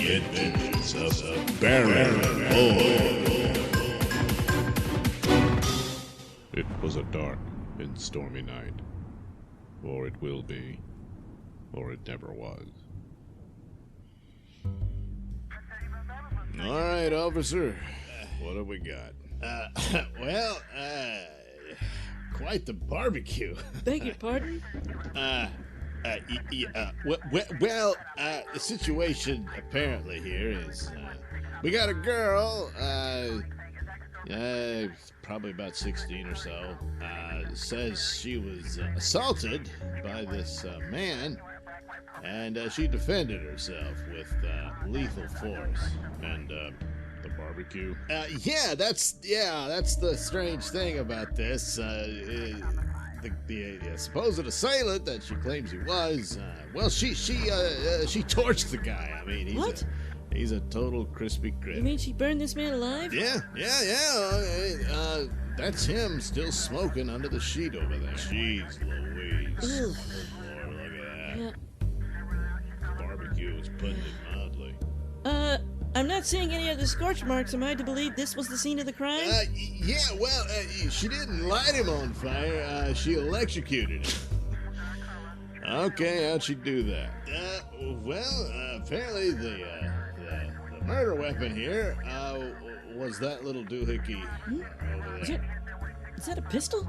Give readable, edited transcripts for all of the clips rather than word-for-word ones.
The Adventures of Baron Boyd. It was a dark and stormy night, or it will be, or it never was. All right, officer, what have we got? Quite the barbecue. Beg your pardon? The situation apparently here is we got a girl, probably about 16 or so, says she was assaulted by this man, and she defended herself with lethal force. And, the barbecue? That's the strange thing about this. The supposed assailant that she claims he was, she torched the guy. I mean, he's a total crispy You crit. mean she burned this man alive? Yeah. That's him still smoking under the sheet over there. Jeez Louise. Ugh. Lord, look at that. Yeah. Barbecue is putting it mildly. I'm not seeing any of the scorch marks. Am I to believe this was the scene of the crime? She didn't light him on fire. She electrocuted him. Okay, how'd she do that? Apparently the murder weapon here was that little doohickey over there. Is that a pistol?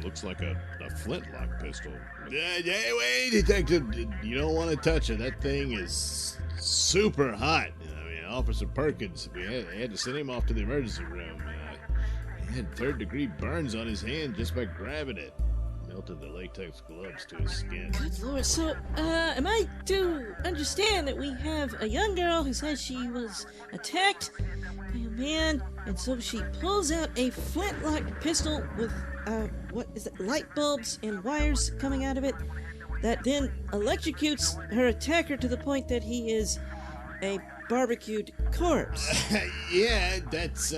Looks like a flintlock pistol. Wait, detective, you don't want to touch it. That thing is super hot. I mean, Officer Perkins, we had to send him off to the emergency room. He had third-degree burns on his hand just by grabbing it. Melted the latex gloves to his skin. Good Lord. So, am I to understand that we have a young girl who says she was attacked by a man, and so she pulls out a flintlock pistol with, light bulbs and wires coming out of it, that then electrocutes her attacker to the point that he is a barbecued corpse. Yeah, that's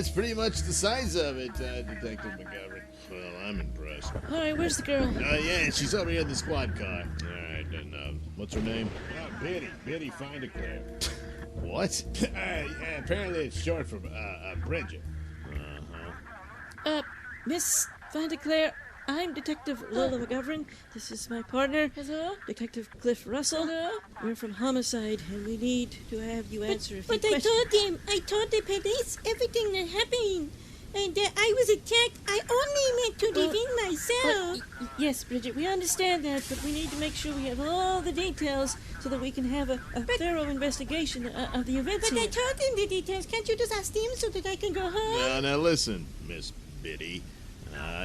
pretty much the size of it, Detective McGovern. Well, I'm impressed. All right, where's the girl? Yeah, she's over here in the squad car. All right, then, what's her name? Betty Findeclare. What? Apparently it's short for Bridget. Miss Findeclare, I'm Detective Lola McGovern. This is my partner, Detective Cliff Russell. We're from Homicide, and we need to have you answer a few questions. I told the police everything that happened, and that I was attacked. I only meant to defend myself. Yes, Bridget, we understand that, but we need to make sure we have all the details so that we can have a thorough investigation of the events But here. I told them the details. Can't you just ask them so that I can go home? Now listen, Miss Biddy.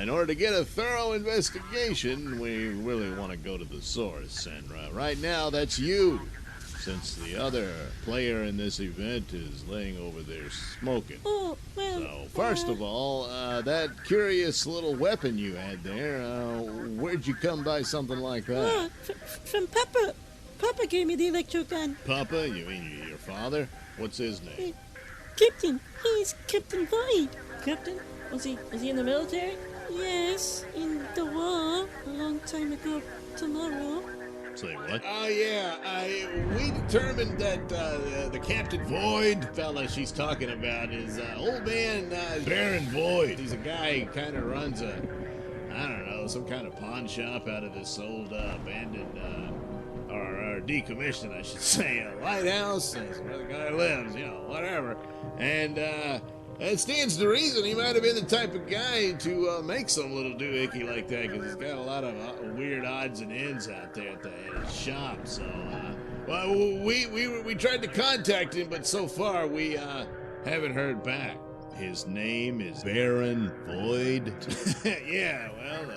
In order to get a thorough investigation, we really want to go to the source, and right now that's you, since the other player in this event is laying over there smoking. Oh, well... So, first of all, that curious little weapon you had there, where'd you come by something like that? From Papa. Papa gave me the electro gun. Papa? You mean your father? What's his name? Captain. He's Captain Void. Captain? Was he in the military? Yes, in the war, a long time ago tomorrow. Say what? Oh, yeah, we determined that the Captain Void fella she's talking about is old man Baron Void. He's a guy who kind of runs some kind of pawn shop out of this old abandoned, or decommissioned, I should say, lighthouse. That's where the guy lives, whatever. And, it stands to reason he might have been the type of guy to make some little doohickey like that, because he's got a lot of weird odds and ends out there at his shop. So, we tried to contact him, but so far we haven't heard back. His name is Baron Void. Yeah, well,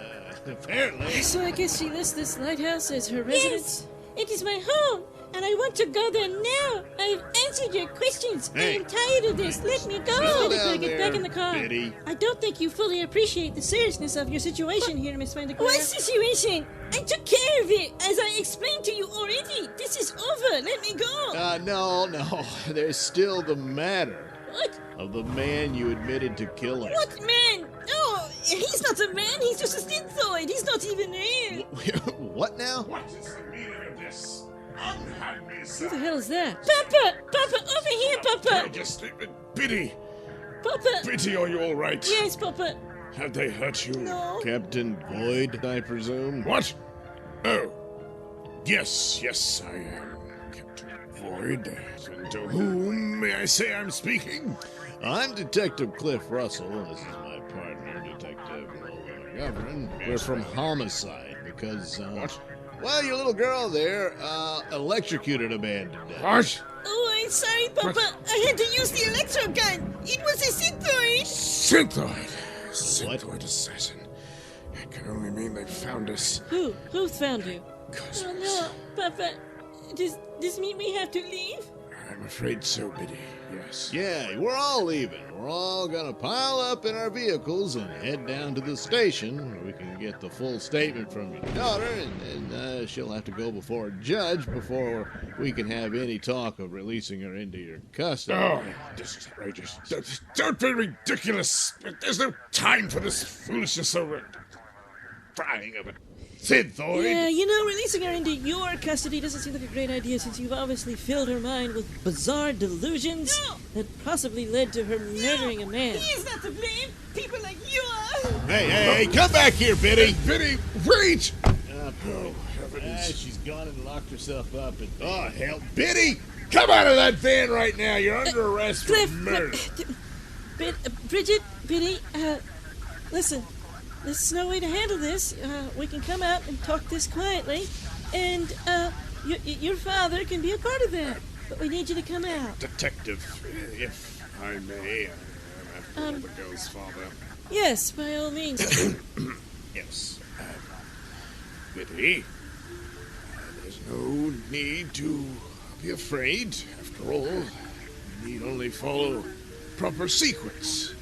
apparently. So I guess she lists this lighthouse as her residence? Yes, it is my home, and I want to go there now. I've answered your questions. Hey. I am tired of this. Let me go. Slow down Get there, back in the car. Biddy. I don't think you fully appreciate the seriousness of your situation here, Miss Findeclare. What situation? I took care of it, as I explained to you already. This is over. Let me go. No. There's still the matter What? of the man you admitted to killing. What man? Oh, he's not a man. He's just a synthezoid. He's not even real. What now? What is the meaning of this? Unhand me, Who sir. the hell is that? Papa! Papa, over here, Papa! Just Biddy. Papa! Biddy, are you all right? Yes, Papa. Have they hurt you? No. Captain Void, I presume? What? Oh. Yes, I am Captain Void. And to whom may I say I'm speaking? I'm Detective Cliff Russell, and this is my partner, Detective Lola McGovern. We're from Homicide because, What? well, your little girl there, electrocuted a man to death. What? Oh, I'm sorry, Papa. I had to use the electro gun. It was a synthroid. Synthroid. Synthroid assassin. It can only mean they found us. Who? Who found you? Oh, no. Papa, does this mean we have to leave? I'm afraid so, Biddy. Yes. Yeah, we're all leaving. We're all gonna pile up in our vehicles and head down to the station where we can get the full statement from your daughter, and she'll have to go before a judge before we can have any talk of releasing her into your custody. Oh, this is outrageous. Don't be ridiculous. There's no time for this foolishness over frying of it. Synthroid. Yeah, you know, releasing her into your custody doesn't seem like a great idea since you've obviously filled her mind with bizarre delusions that possibly led to her murdering a man. He is not to blame. People like you are. Hey, come back here, Biddy! Biddy, wait! Oh, heavens. she's gone and locked herself up. Oh, hell. Biddy, come out of that van right now. You're under arrest for murder. Bridget, Biddy, listen. There's no way to handle this. We can come out and talk this quietly, and your father can be a part of that. But we need you to come out. Detective, if I may, I'm after the girl's father. Yes, by all means. Yes. Biddy, there's no need to be afraid. After all, we need only follow proper sequence.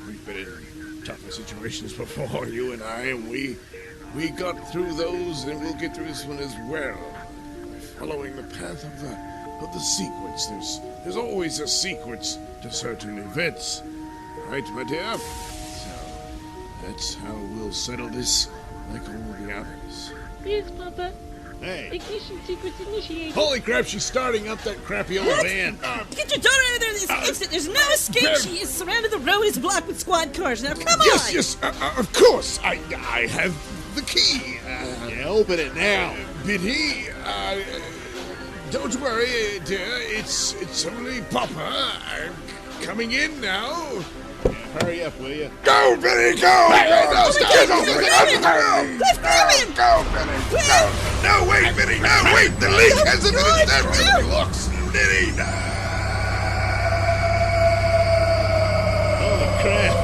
We've been in tougher situations before, you and I, and we got through those, and we'll get through this one as well. By following the path of the sequence. There's always a sequence to certain events. Right, my dear? So, that's how we'll settle this like all the others. Yes, Papa. Hey, Ignition sequence initiated. holy crap, she's starting up that crappy old van. Get your daughter out of there this instant. There's no escape. She is surrounded. The road is blocked with squad cars. Now, come on. Yes, of course. I have the key. Yeah, open it now. Biddy, don't worry, dear. It's only Papa. I'm coming in now. Hurry up, will you? Go, Biddy, go! Go, Biddy, go! No, wait, Biddy, no, wait! The leak hasn't been established! Look, Biddy! Holy crap.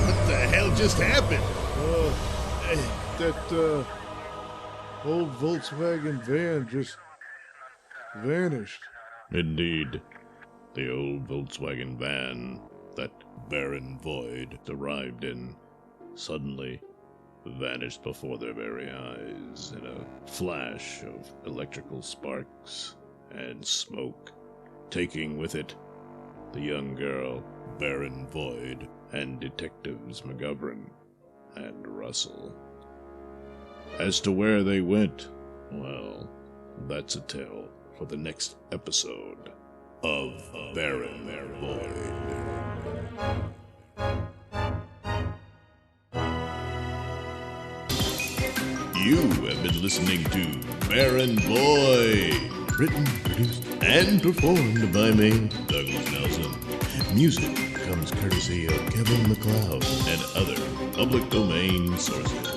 What the hell just happened? That old Volkswagen van just vanished. Indeed, the old Volkswagen van that Baron Void arrived in suddenly vanished before their very eyes in a flash of electrical sparks and smoke, taking with it the young girl, Baron Void, and Detectives McGovern and Russell. As to where they went, well, that's a tale for the next episode of Baron Void. You have been listening to Baron Void, written, produced, and performed by me, Douglas Nelson. Music comes courtesy of Kevin MacLeod and other public domain sources.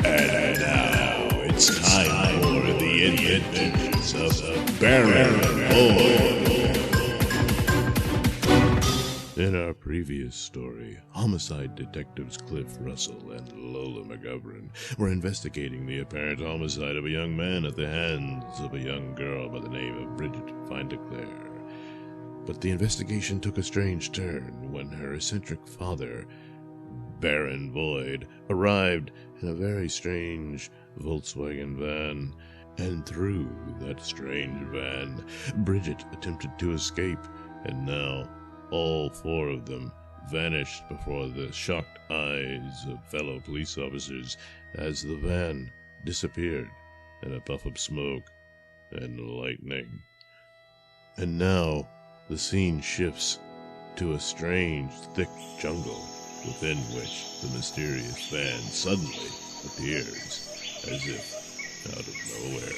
And now it's time for the adventures of Baron Void. In our previous story, homicide detectives Cliff Russell and Lola McGovern were investigating the apparent homicide of a young man at the hands of a young girl by the name of Bridget Findeclair. But the investigation took a strange turn when her eccentric father, Baron Void, arrived in a very strange Volkswagen van And through that strange van, Bridget attempted to escape, and now all four of them vanished before the shocked eyes of fellow police officers as the van disappeared in a puff of smoke and lightning. And now the scene shifts to a strange, thick jungle within which the mysterious van suddenly appears as if out of nowhere.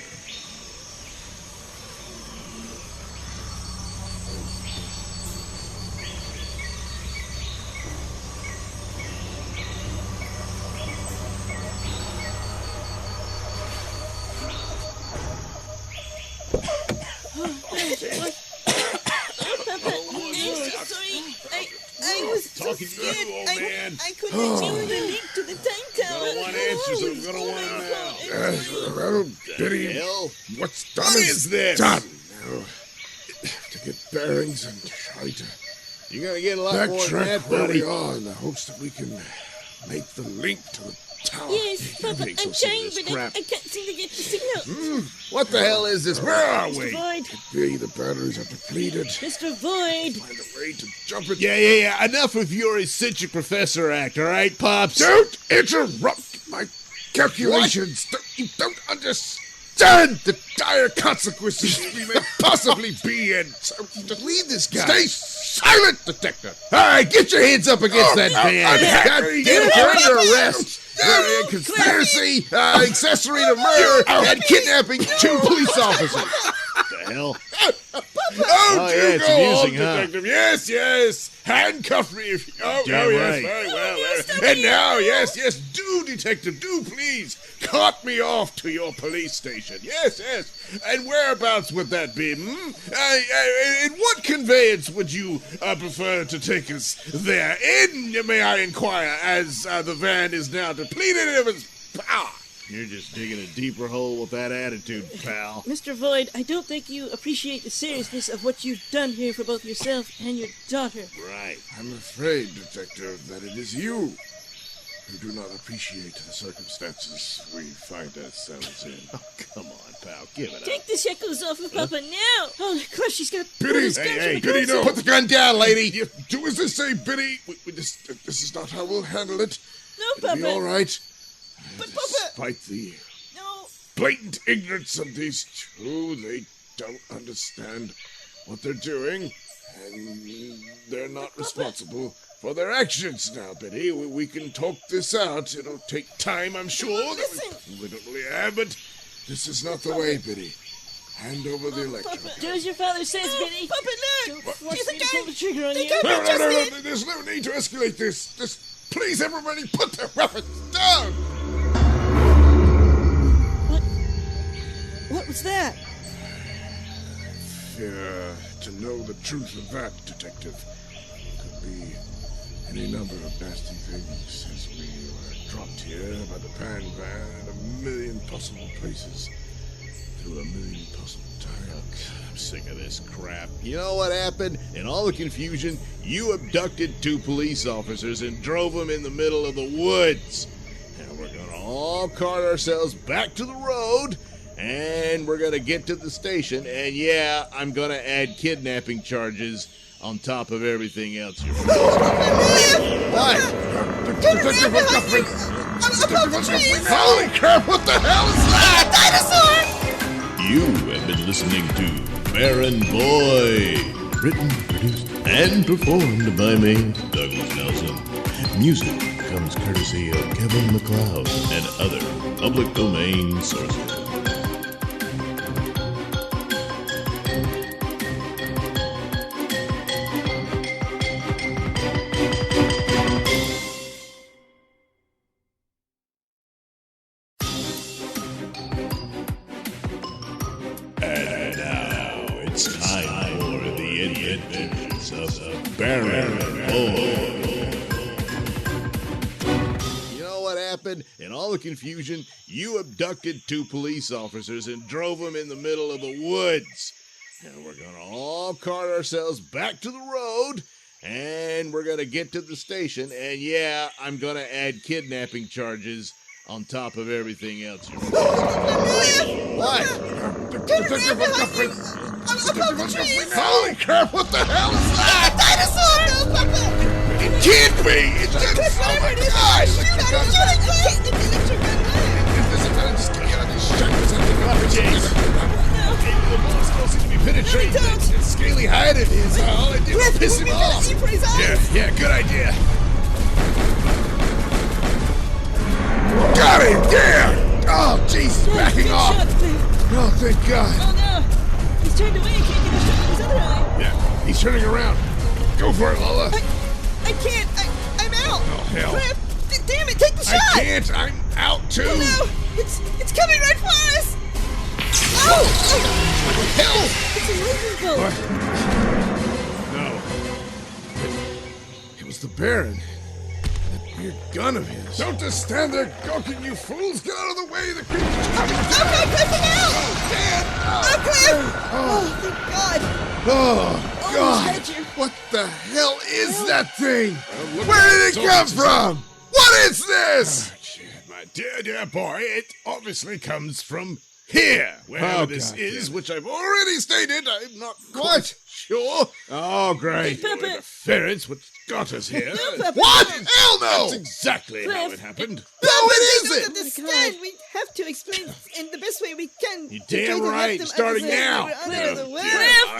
I was so Talking to scared. you, old man. I couldn't change the link to the time tower. I don't want answers. I'm gonna want them now. Well, Biddy, Hell? what's done What is this? done. Now, to get bearings and try to You're gonna get a lot more than backtrack that, where buddy. we are in the hopes that we can make the link to the tower. Yes, Papa, makes I'm us into trying, this but crap. I can't seem to get the signal. What the hell is this? Where are we? Mr. Void, Be the batteries are depleted. Mr. Void. Find a way to jump it. Yeah. Enough of your eccentric professor act, all right, Pops? Don't interrupt my calculations. You don't understand the dire consequences we may possibly be in. So just leave this guy. Stay silent, detective. All right, get your hands up against that I'm van. God happy. damn it, you're under arrest. For conspiracy, accessory to murder, and kidnapping two police officers. What the hell? Oh, yeah, it's go amusing, on, huh? detective. Yes. Handcuff me if you... Oh, Damn yes, right. very well. And now, yes, do, detective, do please cart me off to your police station. Yes. And whereabouts would that be, in what conveyance would you prefer to take us there? May I inquire, as the van is now depleted of its power? You're just digging a deeper hole with that attitude, pal. Mr. Void, I don't think you appreciate the seriousness of what you've done here for both yourself and your daughter. Right. I'm afraid, detective, that it is you who do not appreciate the circumstances we find ourselves in. Oh, come on, pal. Give it up. Take the shackles off of Papa now. Oh, gosh, she's got... Biddy, Biddy, no, Put the gun down, lady. You do as they say, Biddy. This is not how we'll handle it. No, It'll be all Papa. right. But Papa. Despite the No. blatant ignorance of these two, they don't understand what they're doing, and they're not responsible for their actions now, Biddy. We can talk this out. It'll take time, I'm sure. Listen. We don't really have, but this is not the way, Biddy. Hand over the electric. Do as your father says, Benny. Papa, Don't look. force She's me to pull the again. trigger on you. No. There's no need to escalate this. Just please, everybody, put their weapons down. What was that? Fear to know the truth of that, detective. Could be any number of nasty things as we were dropped here by the pan van in a million possible places through a million possible times. I'm sick of this crap. You know what happened? In all the confusion, you abducted two police officers and drove them in the middle of the woods. Now we're gonna all cart ourselves back to the road, and we're gonna get to the station, and yeah, I'm gonna add kidnapping charges on top of everything else you're What? Detective, what's happening? Detective, what's happening? Holy crap, what the hell is that? You have been listening to Baron Boy, written, produced, and performed by me, Douglas Nelson. Music comes courtesy of Kevin MacLeod and other public domain sources. And now it's time for the adventures of Baron Boy. You know what happened? In all the confusion, you abducted two police officers and drove them in the middle of the woods. And we're gonna all cart ourselves back to the road, and we're gonna get to the station, and yeah, I'm gonna add kidnapping charges on top of everything else. What? Detective Montgomery! Above the trees! Holy crap, what the hell is that? Dinosaur! No, Papa! It can't be! It's just... Oh my God! Shoot it! Just get out of this shit. The bullets still seem to be penetrating that scaly hide of his. All it did was piss him off. Yeah, good idea. Got him! Yeah! Oh, jeez, backing off. Oh, thank God. Oh no! He's turned away. He can't get a shot with his other eye. Yeah, he's turning around. Go for it, Lola. I can't! I'm out! Oh, hell. Cliff! Damn it, take the shot! I can't. I'm out, too. Oh no! It's coming right for us! Oh! Hell! It's a laser bolt. What? No. It was the Baron. That weird gun of his. Don't just stand there gawking, you fools! Get out of the way! The creature's coming! Okay, Cliff, I'm out! Oh, Dan! Oh, Cliff! Oh, thank God! Oh, God! had you. What the hell is that thing? Where did it come from? What is this? My dear boy, it obviously comes from here. Wherever this is, which I've already stated, I'm not quite sure. Oh, great. Papa. Interference, what's got us here. Papa. What? Hell no! That's exactly how Cliff. it happened. No, What is they don't it? understand. We have to explain in the best way we can. You to try damn to help right, them starting understand now. that we're under the Yeah, weather.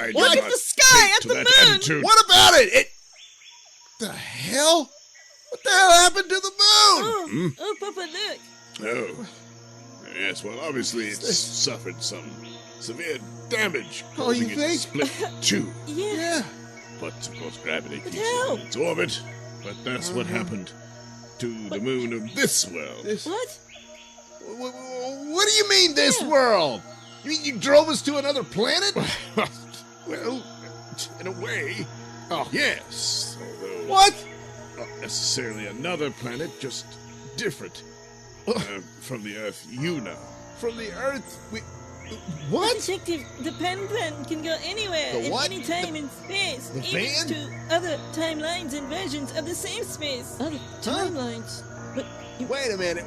I do Look at not the sky, take at to the that moon. attitude. What about it? The hell? What the hell happened to the moon? Oh, Papa, look. Oh. Yes, well, obviously it's suffered some severe damage. Oh, you causing it to think? split two. Yeah. But, of course, gravity keeps how? it in its orbit. But that's what happened to the moon of this world. What? What do you mean, this world? You mean you drove us to another planet? Well, in a way, yes. Although What? not necessarily another planet, just different. From the Earth you know. From the Earth? What? Detective, the pen can go anywhere The at what? any time in space. the even van? to other timelines and versions of the same space. Other timelines? But Wait a minute.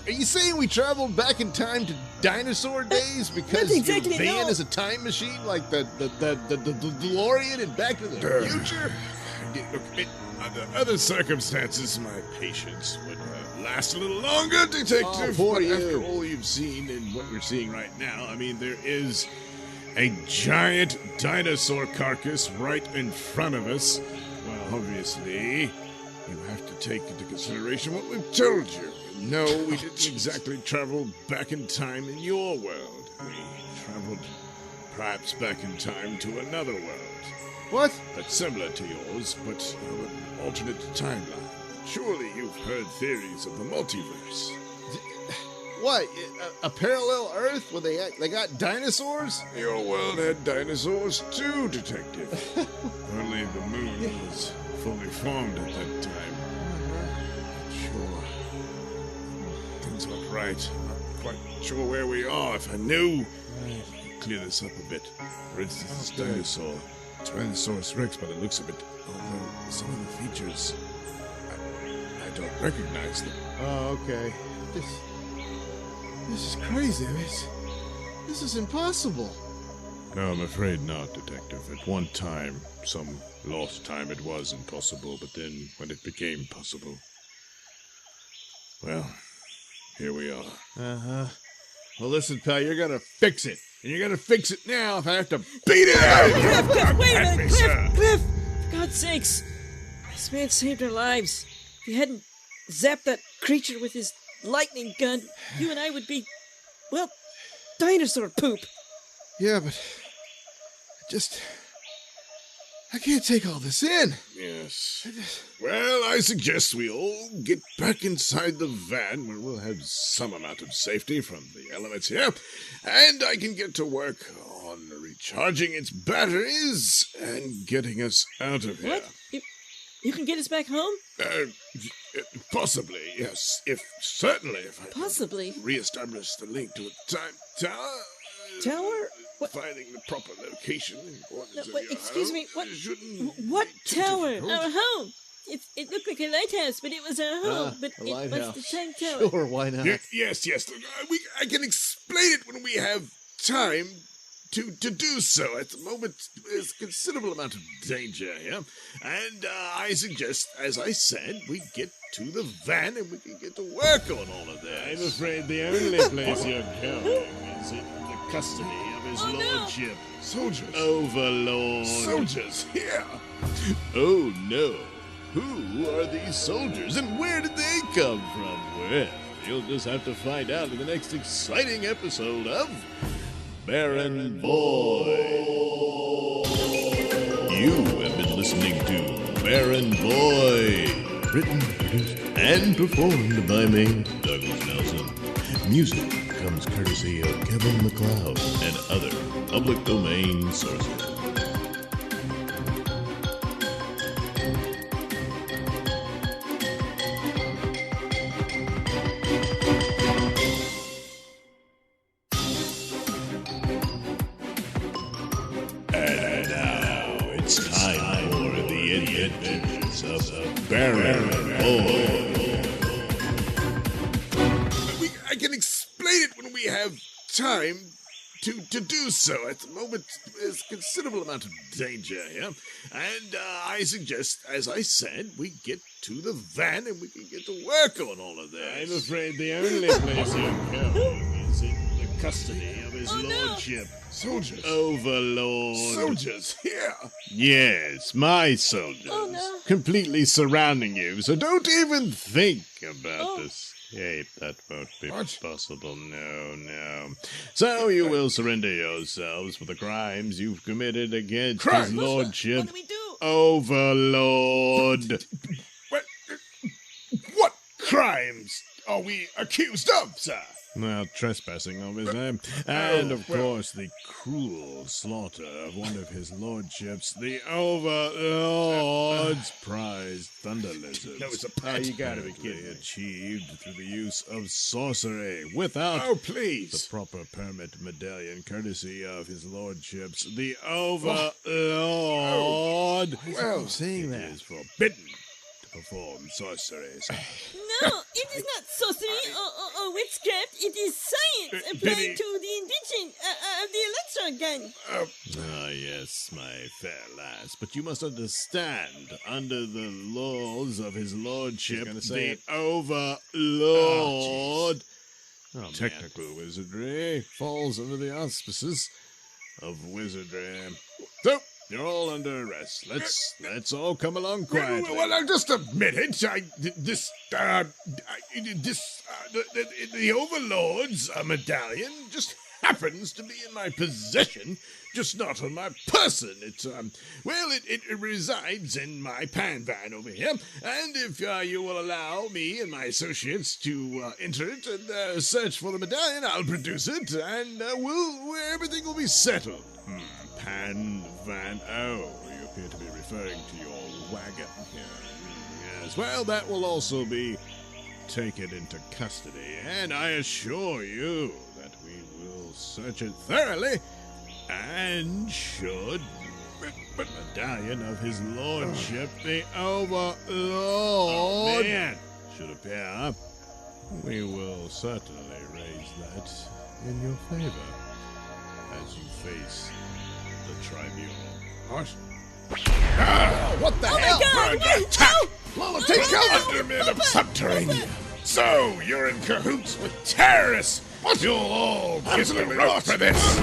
Are you saying we traveled back in time to dinosaur days because not exactly, your van no. is a time machine like the DeLorean in Back to the Future? Look, under other circumstances, my patience would last a little longer, Detective. Oh, poor but you. after all you've seen and what we're seeing right now, I mean, there is a giant dinosaur carcass right in front of us. Well, obviously, you have to take into consideration what we've told you. No, we didn't exactly travel back in time in your world. We traveled perhaps back in time to another world. What? That's similar to yours, but of an alternate timeline. Surely you've heard theories of the multiverse. What? A parallel Earth where they got dinosaurs? Your world had dinosaurs too, Detective. Only the moon was fully formed at that time. Not sure. Things aren't right. I'm not quite sure where we are. If I knew, I'd clear this up a bit. For instance, this dinosaur. Tyrannosaurus Rex by the looks of it. Although some of the features, I don't recognize them. Oh, okay. This is crazy. This is impossible. No, I'm afraid not, Detective. At one time, some lost time, it was impossible, but then when it became possible, well, here we are. Uh-huh. Well, listen, pal, you're gonna fix it. And you're gonna fix it now if I have to beat it out of you. Cliff, wait a At me, minute, sir. Cliff! For God's sakes! This man saved our lives. If he hadn't zapped that creature with his lightning gun, you and I would be, well, dinosaur poop. Yeah, but I can't take all this in. Yes. Well, I suggest we all get back inside the van where we'll have some amount of safety from the elements here, and I can get to work on recharging its batteries and getting us out of here. What? You can get us back home? Possibly, yes. Certainly, if I Possibly. reestablish the link to a time tower. Tower? What? Finding the proper location and coordinates No, of wait, your excuse home me, what- shouldn't What be too tower? difficult. Our home? It looked like a lighthouse, but it was a hole. But a it lighthouse. was the tank tower. Sure, why not? Yes. I can explain it when we have time to do so. At the moment, there's a considerable amount of danger here. And I suggest, as I said, we get to the van and we can get to work on all of this. I'm afraid the only place you're going is in the custody of his lordship. Soldiers. Overlord. Soldiers, here. Oh no. Who are these soldiers and where did they come from? Well, you'll just have to find out in the next exciting episode of Baron Void. You have been listening to Baron Void. Written, produced, and performed by me, Douglas Nelson. Music comes courtesy of Kevin MacLeod and other public domain sources. And now it's time for the adventures of Baron Void. I can explain it when we have time to do so. At the moment, there's a considerable amount of danger here. And I suggest, as I said, we get to the van and we can get to work on all of this. I'm afraid the only place you're going is in the custody of his lordship. Soldiers. Overlord. Soldiers, here. Yes, my soldiers. Oh, no. Completely surrounding you, so don't even think about escape. That won't be possible. No. So you will surrender yourselves for the crimes you've committed against his lordship. What do we do? Overlord. What crimes are we accused of, sir? Well, trespassing, obviously. And, of course, the cruel slaughter of one of his lordships, the Overlord's prized thunder lizards. No, it's a pet. You gotta be kidding. Achieved through the use of sorcery without the proper permit medallion, courtesy of his lordships, the Overlord. Well, saying that is forbidden to perform sorceries. No, it is not sorcery or witchcraft. It is science applied to the invention of the electron gun. Ah, yes, my fair lass, but you must understand, under the laws of his lordship, the Overlord, technical wizardry falls under the auspices of wizardry. So, you're all under arrest. Let's all come along quietly. Well, just a minute. The Overlord's medallion just happens to be in my possession, just not on my person. It resides in my pan van over here, and if you will allow me and my associates to enter it and search for the medallion, I'll produce it, and everything will be settled. Pan van. Oh, you appear to be referring to your wagon here. Yes, well, that will also be taken into custody, and I assure you that we will search it thoroughly, and should the medallion of his lordship, the Overlord, should appear, we will certainly raise that in your favor as you face the tribunal. What? What the hell? God! We're attacked! Lola, take cover! Undermid of subterranean. So, you're in cahoots with terrorists! What? You'll all get the rope for this!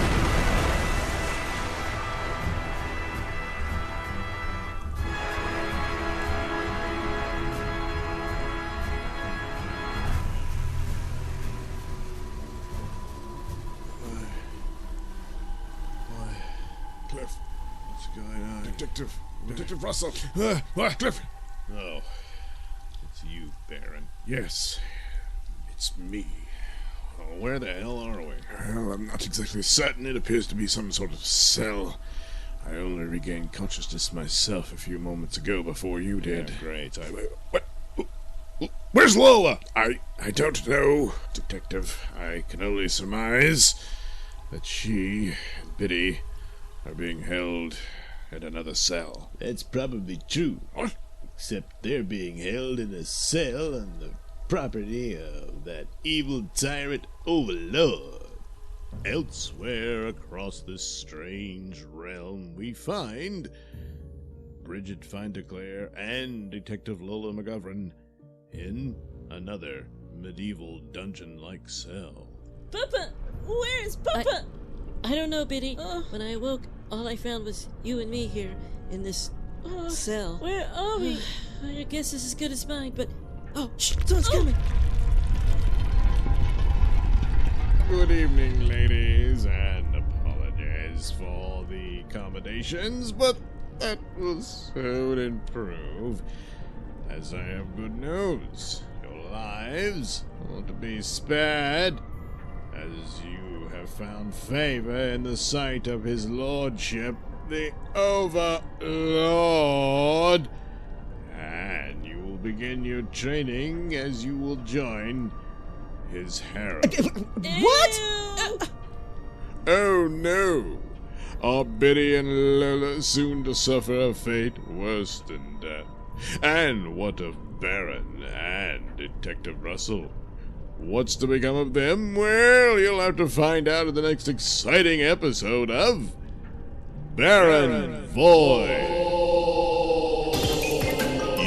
Cliff. What's going on? Detective Russell. What? Cliff. Oh, it's you, Baron. Yes, it's me. Oh, where the hell are we? Well, I'm not exactly certain. It appears to be some sort of cell. I only regained consciousness myself a few moments ago before you did. Yeah, great. What? Where's Lola? I don't know, Detective. I can only surmise that she and Biddy are being held in another cell. That's probably true. What? except they're being held in a cell on the property of that evil tyrant Overlord. Elsewhere across this strange realm, we find Bridget Findeclare and Detective Lola McGovern in another medieval dungeon-like cell. Papa! Where is Papa? I don't know, Biddy. When I awoke, all I found was you and me here in this cell. Where are we? I guess it's as good as mine, but... Oh, shh! Someone's coming! Good evening, ladies, and apologies for the accommodations, but that will soon improve, as I have good news. Your lives are to be spared, as you have found favor in the sight of his lordship, the Overlord, and you will begin your training as you will join his harem. What? Oh no! Are Biddy and Lola soon to suffer a fate worse than death? And what of Baron and Detective Russell? What's to become of them? Well, you'll have to find out in the next exciting episode of Baron Void.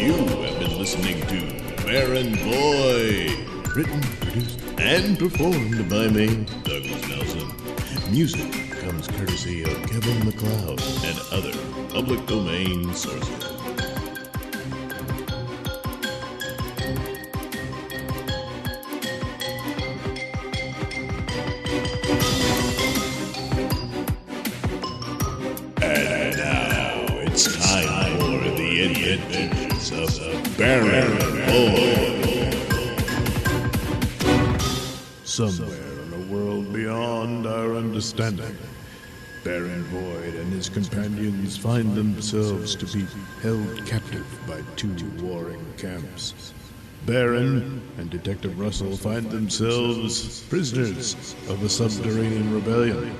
You have been listening to Baron Void. Written, produced, and performed by me, Douglas Nelson. Music comes courtesy of Kevin MacLeod and other public domain sources. And now it's time for the adventures of Baron Void. Somewhere in a world beyond our understanding, Baron Void and his companions find themselves to be held captive by two warring camps. Baron and Detective Russell find themselves prisoners of a subterranean rebellion.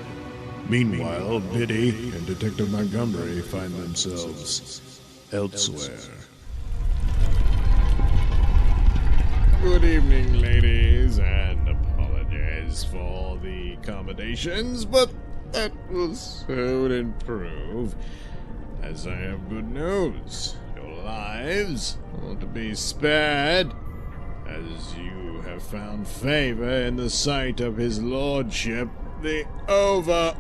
Meanwhile, Biddy and Detective Montgomery find themselves elsewhere. Good evening, ladies, and apologies for the accommodations, but that will soon improve, as I have good news. Your lives are to be spared, as you have found favor in the sight of his lordship, the Overlord,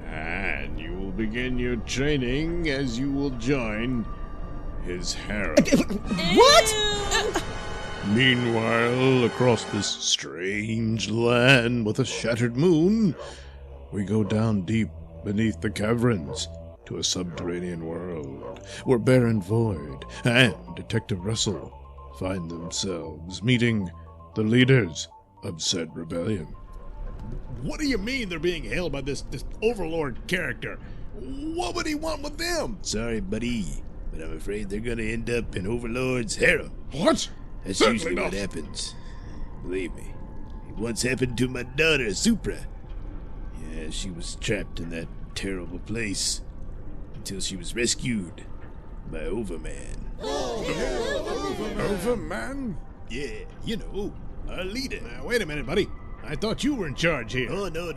and you will begin your training as you will join his harem. What? Meanwhile, across this strange land with a shattered moon, we go down deep beneath the caverns to a subterranean world where Baron Void and Detective Russell find themselves meeting the leaders of said rebellion. What do you mean they're being held by this Overlord character? What would he want with them? Sorry, buddy, but I'm afraid they're gonna end up in Overlord's harem. What? That's Certainly usually not. what happens. Believe me. It once happened to my daughter, Supra. Yeah, she was trapped in that terrible place until she was rescued by Overman. Overman? Yeah, you know, our leader. Wait a minute, buddy. I thought you were in charge here. Oh, no.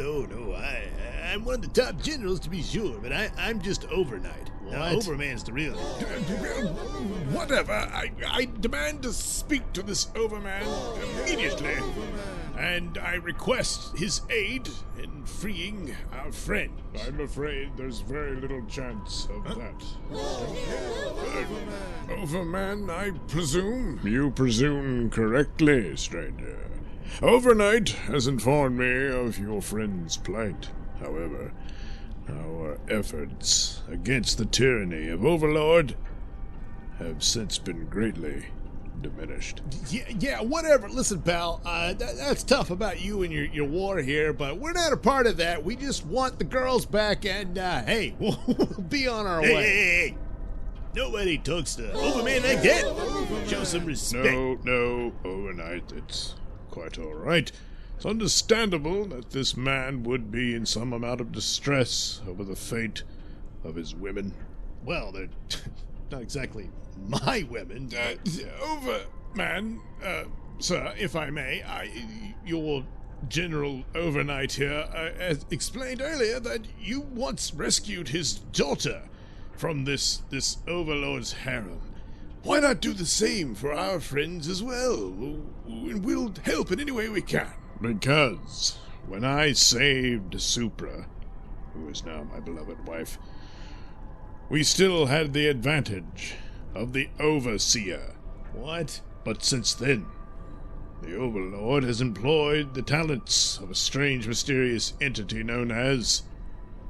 I'm one of the top generals to be sure, but I'm just overnight. Now, What? Overman's the real. Whatever. I demand to speak to this Overman immediately. And I request his aid in freeing our friend. I'm afraid there's very little chance of that. Overman, I presume? You presume correctly, stranger. Overnight has informed me of your friend's plight. However, our efforts against the tyranny of Overlord have since been greatly diminished. Yeah, whatever. Listen, pal, that's tough about you and your war here, but we're not a part of that. We just want the girls back, and, hey, we'll be on our way. Hey. Nobody talks to Overman like that. Show some respect. No, overnight, it's quite all right. It's understandable that this man would be in some amount of distress over the fate of his women well, they're not exactly my women. Overman, sir, if I may, your General Overnight here has explained earlier that you once rescued his daughter from this Overlord's harem. Why not do the same for our friends as well? We'll help in any way we can. Because when I saved Supra, who is now my beloved wife, we still had the advantage of the Overseer. What? But since then, the Overlord has employed the talents of a strange, mysterious entity known as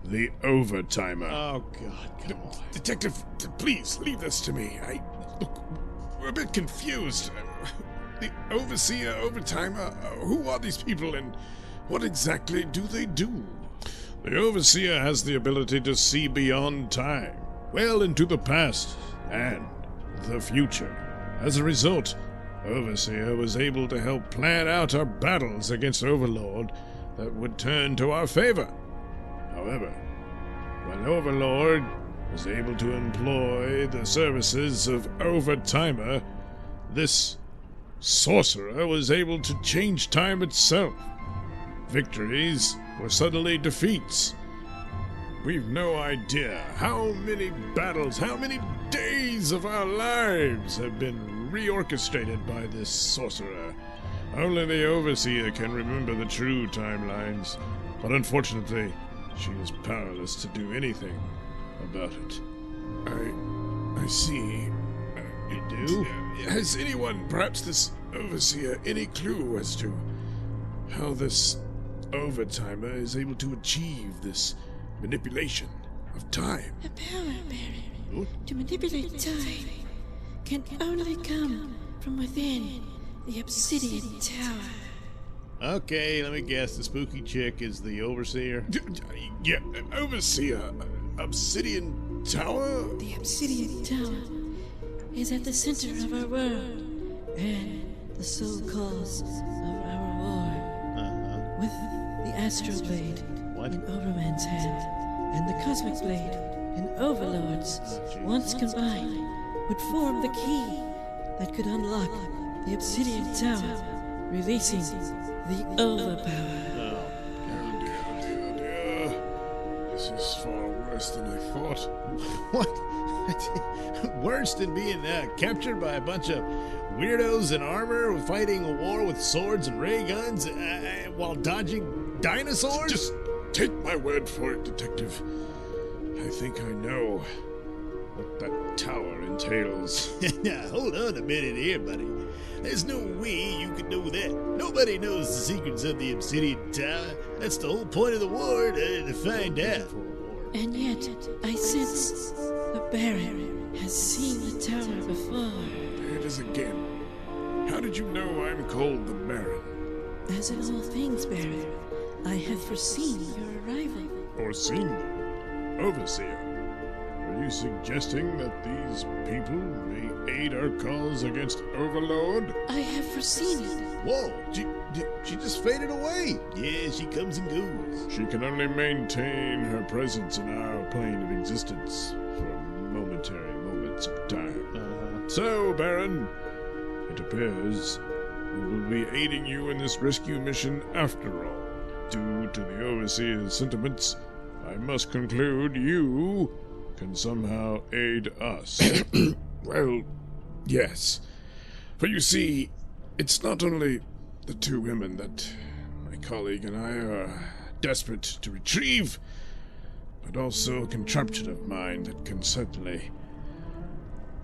the Overtimer. Oh, God, come on. Detective, please leave this to me. Look, we're a bit confused. The Overseer, Overtimer, who are these people and what exactly do they do? The Overseer has the ability to see beyond time, well into the past and the future. As a result, Overseer was able to help plan out our battles against Overlord that would turn to our favor. However, when Overlord was able to employ the services of Overtimer, this sorcerer was able to change time itself. Victories were suddenly defeats. We've no idea how many battles, how many days of our lives have been reorchestrated by this sorcerer. Only the Overseer can remember the true timelines, but unfortunately, she is powerless to do anything about it. I see. You do? Has anyone, perhaps this Overseer, any clue as to how this Overtimer is able to achieve this manipulation of time? The power, Baron, to manipulate time can only come from within the Obsidian Tower. Okay, let me guess. The spooky chick is the Overseer? Yeah, Overseer. Obsidian Tower? The Obsidian Tower is at the center of our world and the sole cause of our war. With the Astral Blade in Overman's hand and the Cosmic Blade in Overlord's, once combined, would form the key that could unlock the Obsidian Tower, releasing the Overpower. Dear. This is far worse than I thought. What? Worse than being captured by a bunch of weirdos in armor fighting a war with swords and ray guns while dodging dinosaurs? Just take my word for it, Detective. I think I know what that tower entails. Now, hold on a minute here, buddy. There's no way you could know that. Nobody knows the secrets of the Obsidian Tower. That's the whole point of the war, to find out. And yet, I sense the Baron has seen the tower before. There it is again. How did you know I'm called the Baron? As in all things, Baron, I have foreseen your arrival. Foreseen them? Overseer, are you suggesting that these people may aid our cause against Overlord? I have foreseen it. Whoa, she just faded away. Yeah, she comes and goes. She can only maintain her presence in our plane of existence for momentary moments of time. So, Baron, it appears we will be aiding you in this rescue mission after all. Due to the Overseer's sentiments, I must conclude you can somehow aid us. Well, yes. For you see, it's not only the two women that my colleague and I are desperate to retrieve, but also a contraption of mine that can certainly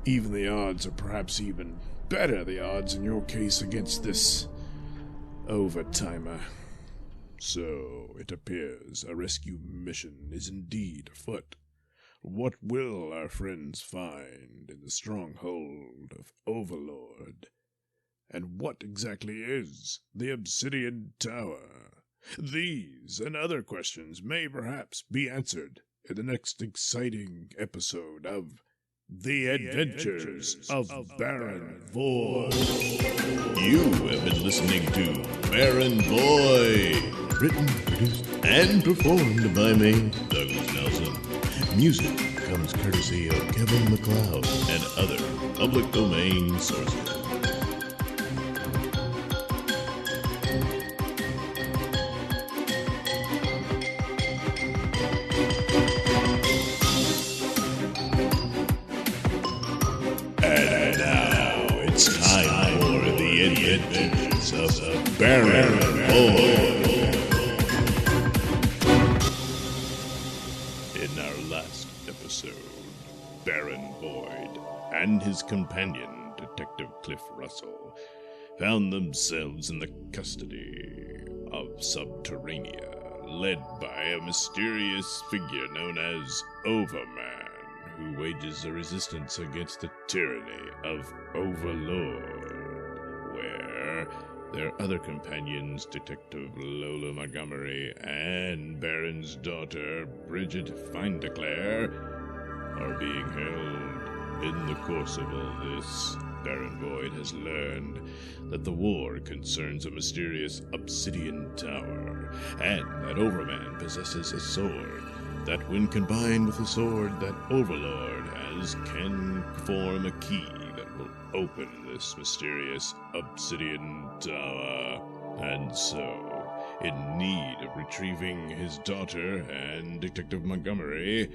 even the odds, or perhaps even better the odds in your case against this Overtimer. So, it appears a rescue mission is indeed afoot. What will our friends find in the stronghold of Overlord? And what exactly is the Obsidian Tower? These and other questions may perhaps be answered in the next exciting episode of The Adventures of Baron Void. You have been listening to Baron Void. Written, produced, and performed by me, Douglas Nelson. Music comes comes courtesy of Kevin McLeod and other public domain sources. And now it's time for the adventures of Baron Void. In our last episode, Baron Void and his companion, Detective Cliff Russell, found themselves in the custody of Subterranea, led by a mysterious figure known as Overman, who wages a resistance against the tyranny of Overlord, where their other companions, Detective Lola Montgomery and Baron's daughter, Bridget Findeclare, are being held. In the course of all this, Baron Void has learned that the war concerns a mysterious obsidian tower, and that Overman possesses a sword that, when combined with the sword that Overlord has, can form a key that will open this mysterious obsidian tower. And so, in need of retrieving his daughter and Detective Montgomery,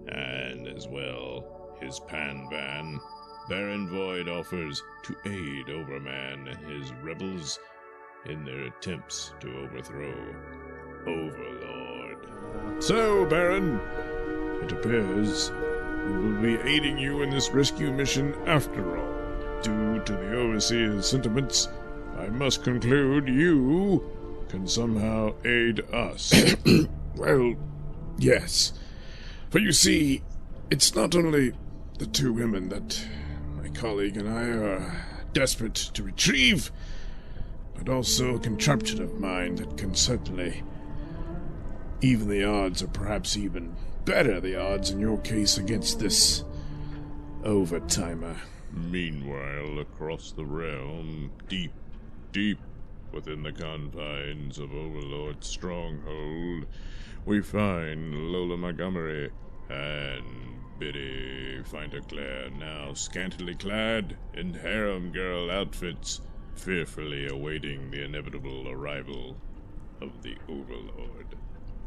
and as well his pan van, Baron Void offers to aid Overman and his rebels in their attempts to overthrow Overlord. So, Baron, it appears we will be aiding you in this rescue mission after all. Due to the Overseer's sentiments, I must conclude you can somehow aid us. Well, yes. For you see, it's not only the two women that my colleague and I are desperate to retrieve, but also a contraption of mine that can certainly even the odds, or perhaps even better the odds in your case against this overtimer. Meanwhile, across the realm, deep within the confines of Overlord's stronghold, we find Lola Montgomery and Biddy Findeclare, now scantily clad in harem girl outfits, fearfully awaiting the inevitable arrival of the Overlord.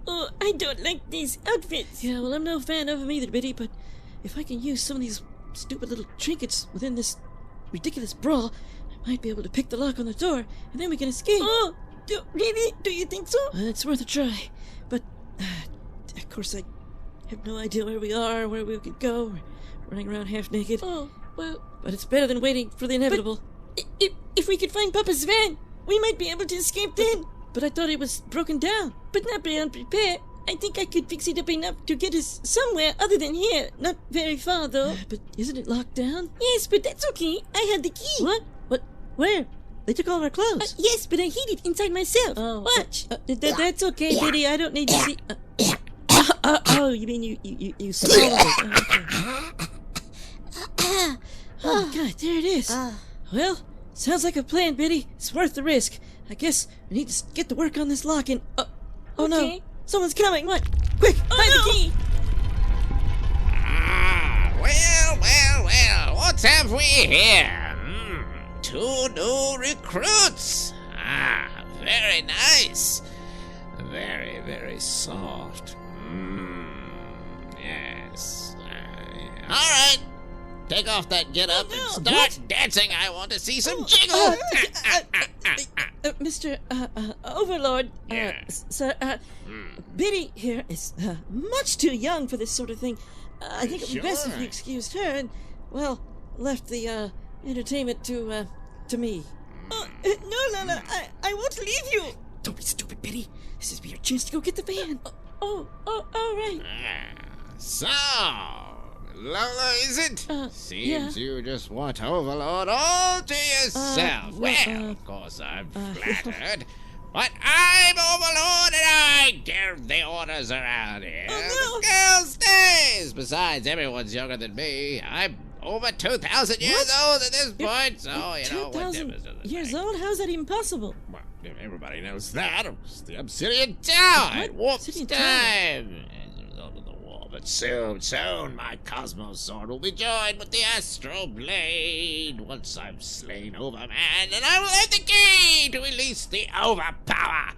Oh, I don't like these outfits. Yeah, well, I'm no fan of them either, Biddy, but if I can use some of these stupid little trinkets within this ridiculous brawl, I might be able to pick the lock on the door, and then we can escape. Oh, really? Do you think so? It's worth a try. But, of course, I have no idea where we are, where we could go. We're running around half naked. Oh, well, But it's better than waiting for the inevitable. if we could find Papa's van, we might be able to escape then. But I thought it was broken down. But not beyond repair. I think I could fix it up enough to get us somewhere other than here. Not very far, though. But isn't it locked down? Yes, but that's okay. I had the key. What? Where? They took all our clothes. Yes, but I hid it inside myself. Oh, Watch. That's okay, Biddy. I don't need to see. Oh, you mean you swallowed it? Okay. Oh, God, there it is. Well, sounds like a plan, Biddy. It's worth the risk. I guess we need to get to work on this lock and... oh Okay. no, someone's coming. What? Quick, find the key. Well, what have we here? Two new recruits. Very nice. Very, very soft. Yes. All right. Take off that get-up and start dancing. I want to see some jiggle. Mr. Overlord, Yes. sir, Biddy here is much too young for this sort of thing. I think it would be best if Sure. you excused her and, well, left the entertainment to me. No, I won't leave you. Don't be stupid, Biddy. This is your chance to go get the van. All right. So, Lola, is it? Seems yeah. you just want Overlord all to yourself. well, Of course I'm flattered. But I'm Overlord and I give the orders around here. Oh, no. The girl stays. Besides, everyone's younger than me. I'm over 2,000 years old at this point, so, you know, what 2,000 difference does it years make? old? How's that even possible? Well, everybody knows that. It was the Obsidian Tower. What? It warps Obsidian Tower? time as a result of the war. But But soon my Cosmos Sword will be joined with the Astral Blade. Once I've slain Overman, and I will have the key to release the Overpower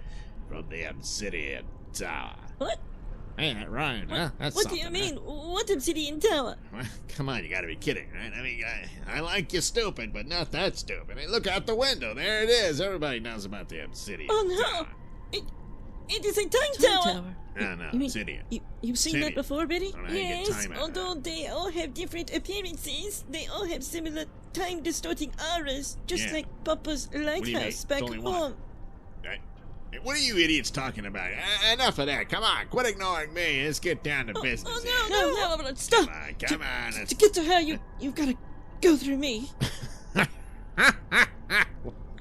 from the Obsidian Tower. What? Hey, that rhymed, huh? That's What do something, you mean? huh? What obsidian tower? Well, come on, you gotta be kidding, right? I mean, I like you stupid, but not that stupid. Hey, look out the window. There it is. Everybody knows about the Obsidian Oh no! Tower. It is a time tower. No, You mean, Obsidian. You've seen that Obsidian. before, Betty? I don't know how you get Yes, time out of although they all have different appearances, they all have similar time-distorting auras, just Yeah. like Papa's do you mean? lighthouse back It's only one. home. Hey, what are you idiots talking about? Enough of that. Come on, quit ignoring me. Let's get down to business. here. No, stop! Come on. To get to her, you've got to go through me.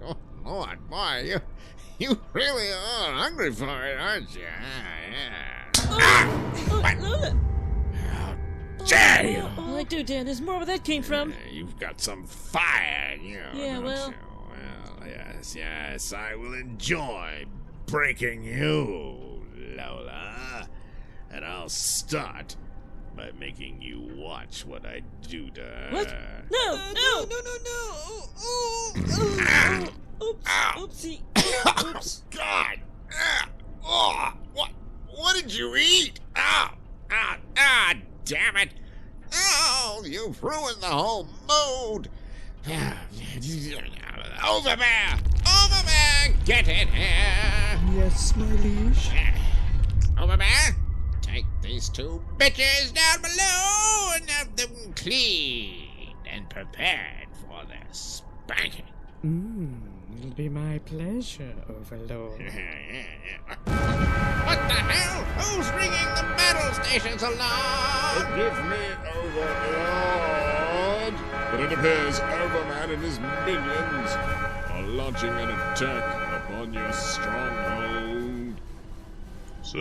Oh, Lord, boy, you really are hungry for it, aren't you? Lola! Dare you! Well, I do, Dan. There's more where that came from. You've got some fire in you, Yeah, don't well- you? Well, yes, I will enjoy breaking you, Lola. And I'll start by making you watch what I do to her. What? No! Oops! Oopsie! Oops! God! What did you eat? Damn it! Oh, you've ruined the whole mood. Overman! Overman! Get in here! Yes, my liege. Overman, take these two bitches down below and have them cleaned and prepared for their spanking. It'll be my pleasure, Overlord. What the hell? Who's ringing the battle station's alarm? Forgive me, Overlord, but it appears Overman and his minions are launching an attack upon your stronghold. So,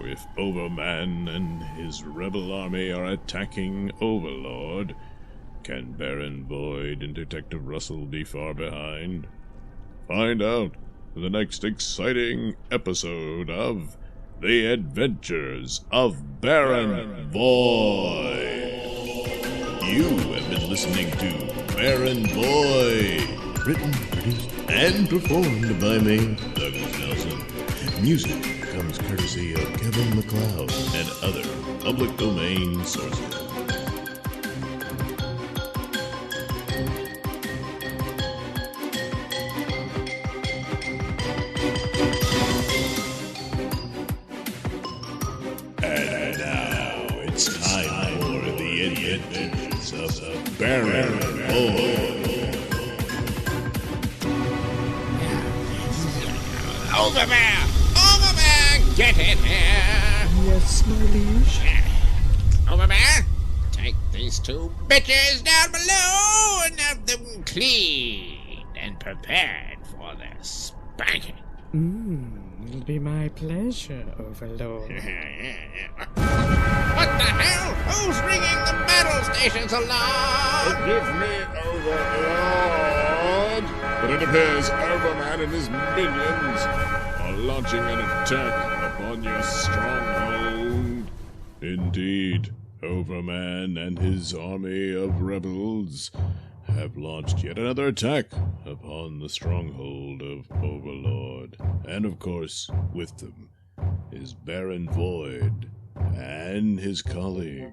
if Overman and his rebel army are attacking Overlord, can Baron Void and Detective Russell be far behind? Find out in the next exciting episode of The Adventures of Baron Void. You have been listening to Baron Void, written, produced, and performed by me, Douglas Nelson. Music comes courtesy of Kevin MacLeod and other public domain sources. And now it's time for the adventures of Baron Void. Overman! Overman! Get in here! Yes, my liege. Overman, take these two bitches down below and have them cleaned and prepared for their spanking. It'll be my pleasure, Overlord. What the hell? Who's ringing the battle station's alarm? Forgive me, Overlord, but it appears Overman and his minions are launching an attack upon your stronghold. Indeed, Overman and his army of rebels have launched yet another attack upon the stronghold of Overlord. And of course, with them is Baron Void and his colleague,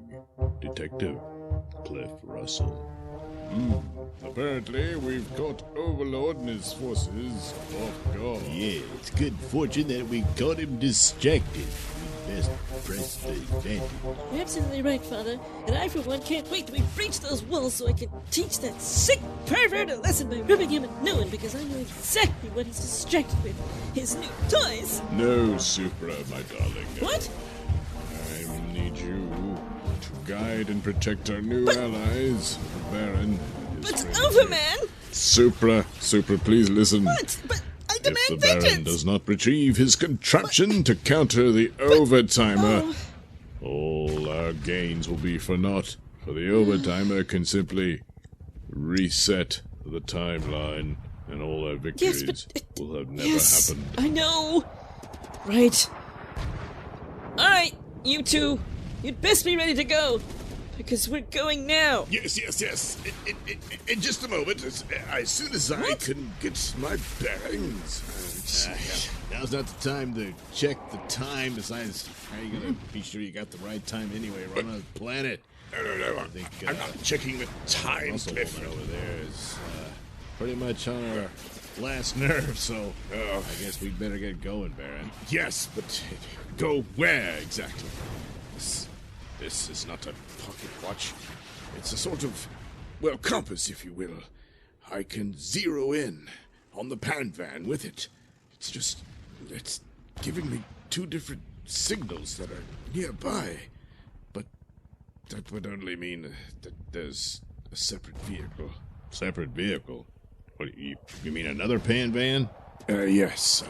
Detective Cliff Russell. Apparently, we've caught Overlord and his forces off guard. Yeah, it's good fortune that we caught him distracted. We best press the advantage. You're absolutely right, Father. And I, for one, can't wait till we breach those walls so I can teach that sick pervert a lesson by ripping him a new one, because I know exactly what he's distracted with. His new toys. No, Supra, my darling. What? I need you to guide and protect our new allies, the Baron. and his But friends. Overman! Supra, please listen. What? But I If demand the Baron vengeance! does not retrieve his contraption to counter the Overtimer, Oh, all our gains will be for naught. For the Overtimer can simply reset the timeline, and all our victories yes, but... will have never yes, happened. I know. Right. Alright, you two. you'd best be ready to go, because we're going now. Yes. In just a moment, as soon as I can get my bearings. Now's not the time to check the time. Besides, how are you gonna be sure you got the right time anyway? We're on a planet. No. I'm not checking the time, Muscle Cliff. woman over there is pretty much on our last nerve, so I guess we'd better get going, Baron. Yes, but go where exactly? This is not a pocket watch. It's a sort of, well, compass, if you will. I can zero in on the pan van with it. It's giving me two different signals that are nearby. But that would only mean that there's a separate vehicle. Separate vehicle? What, you mean another pan van? Yes,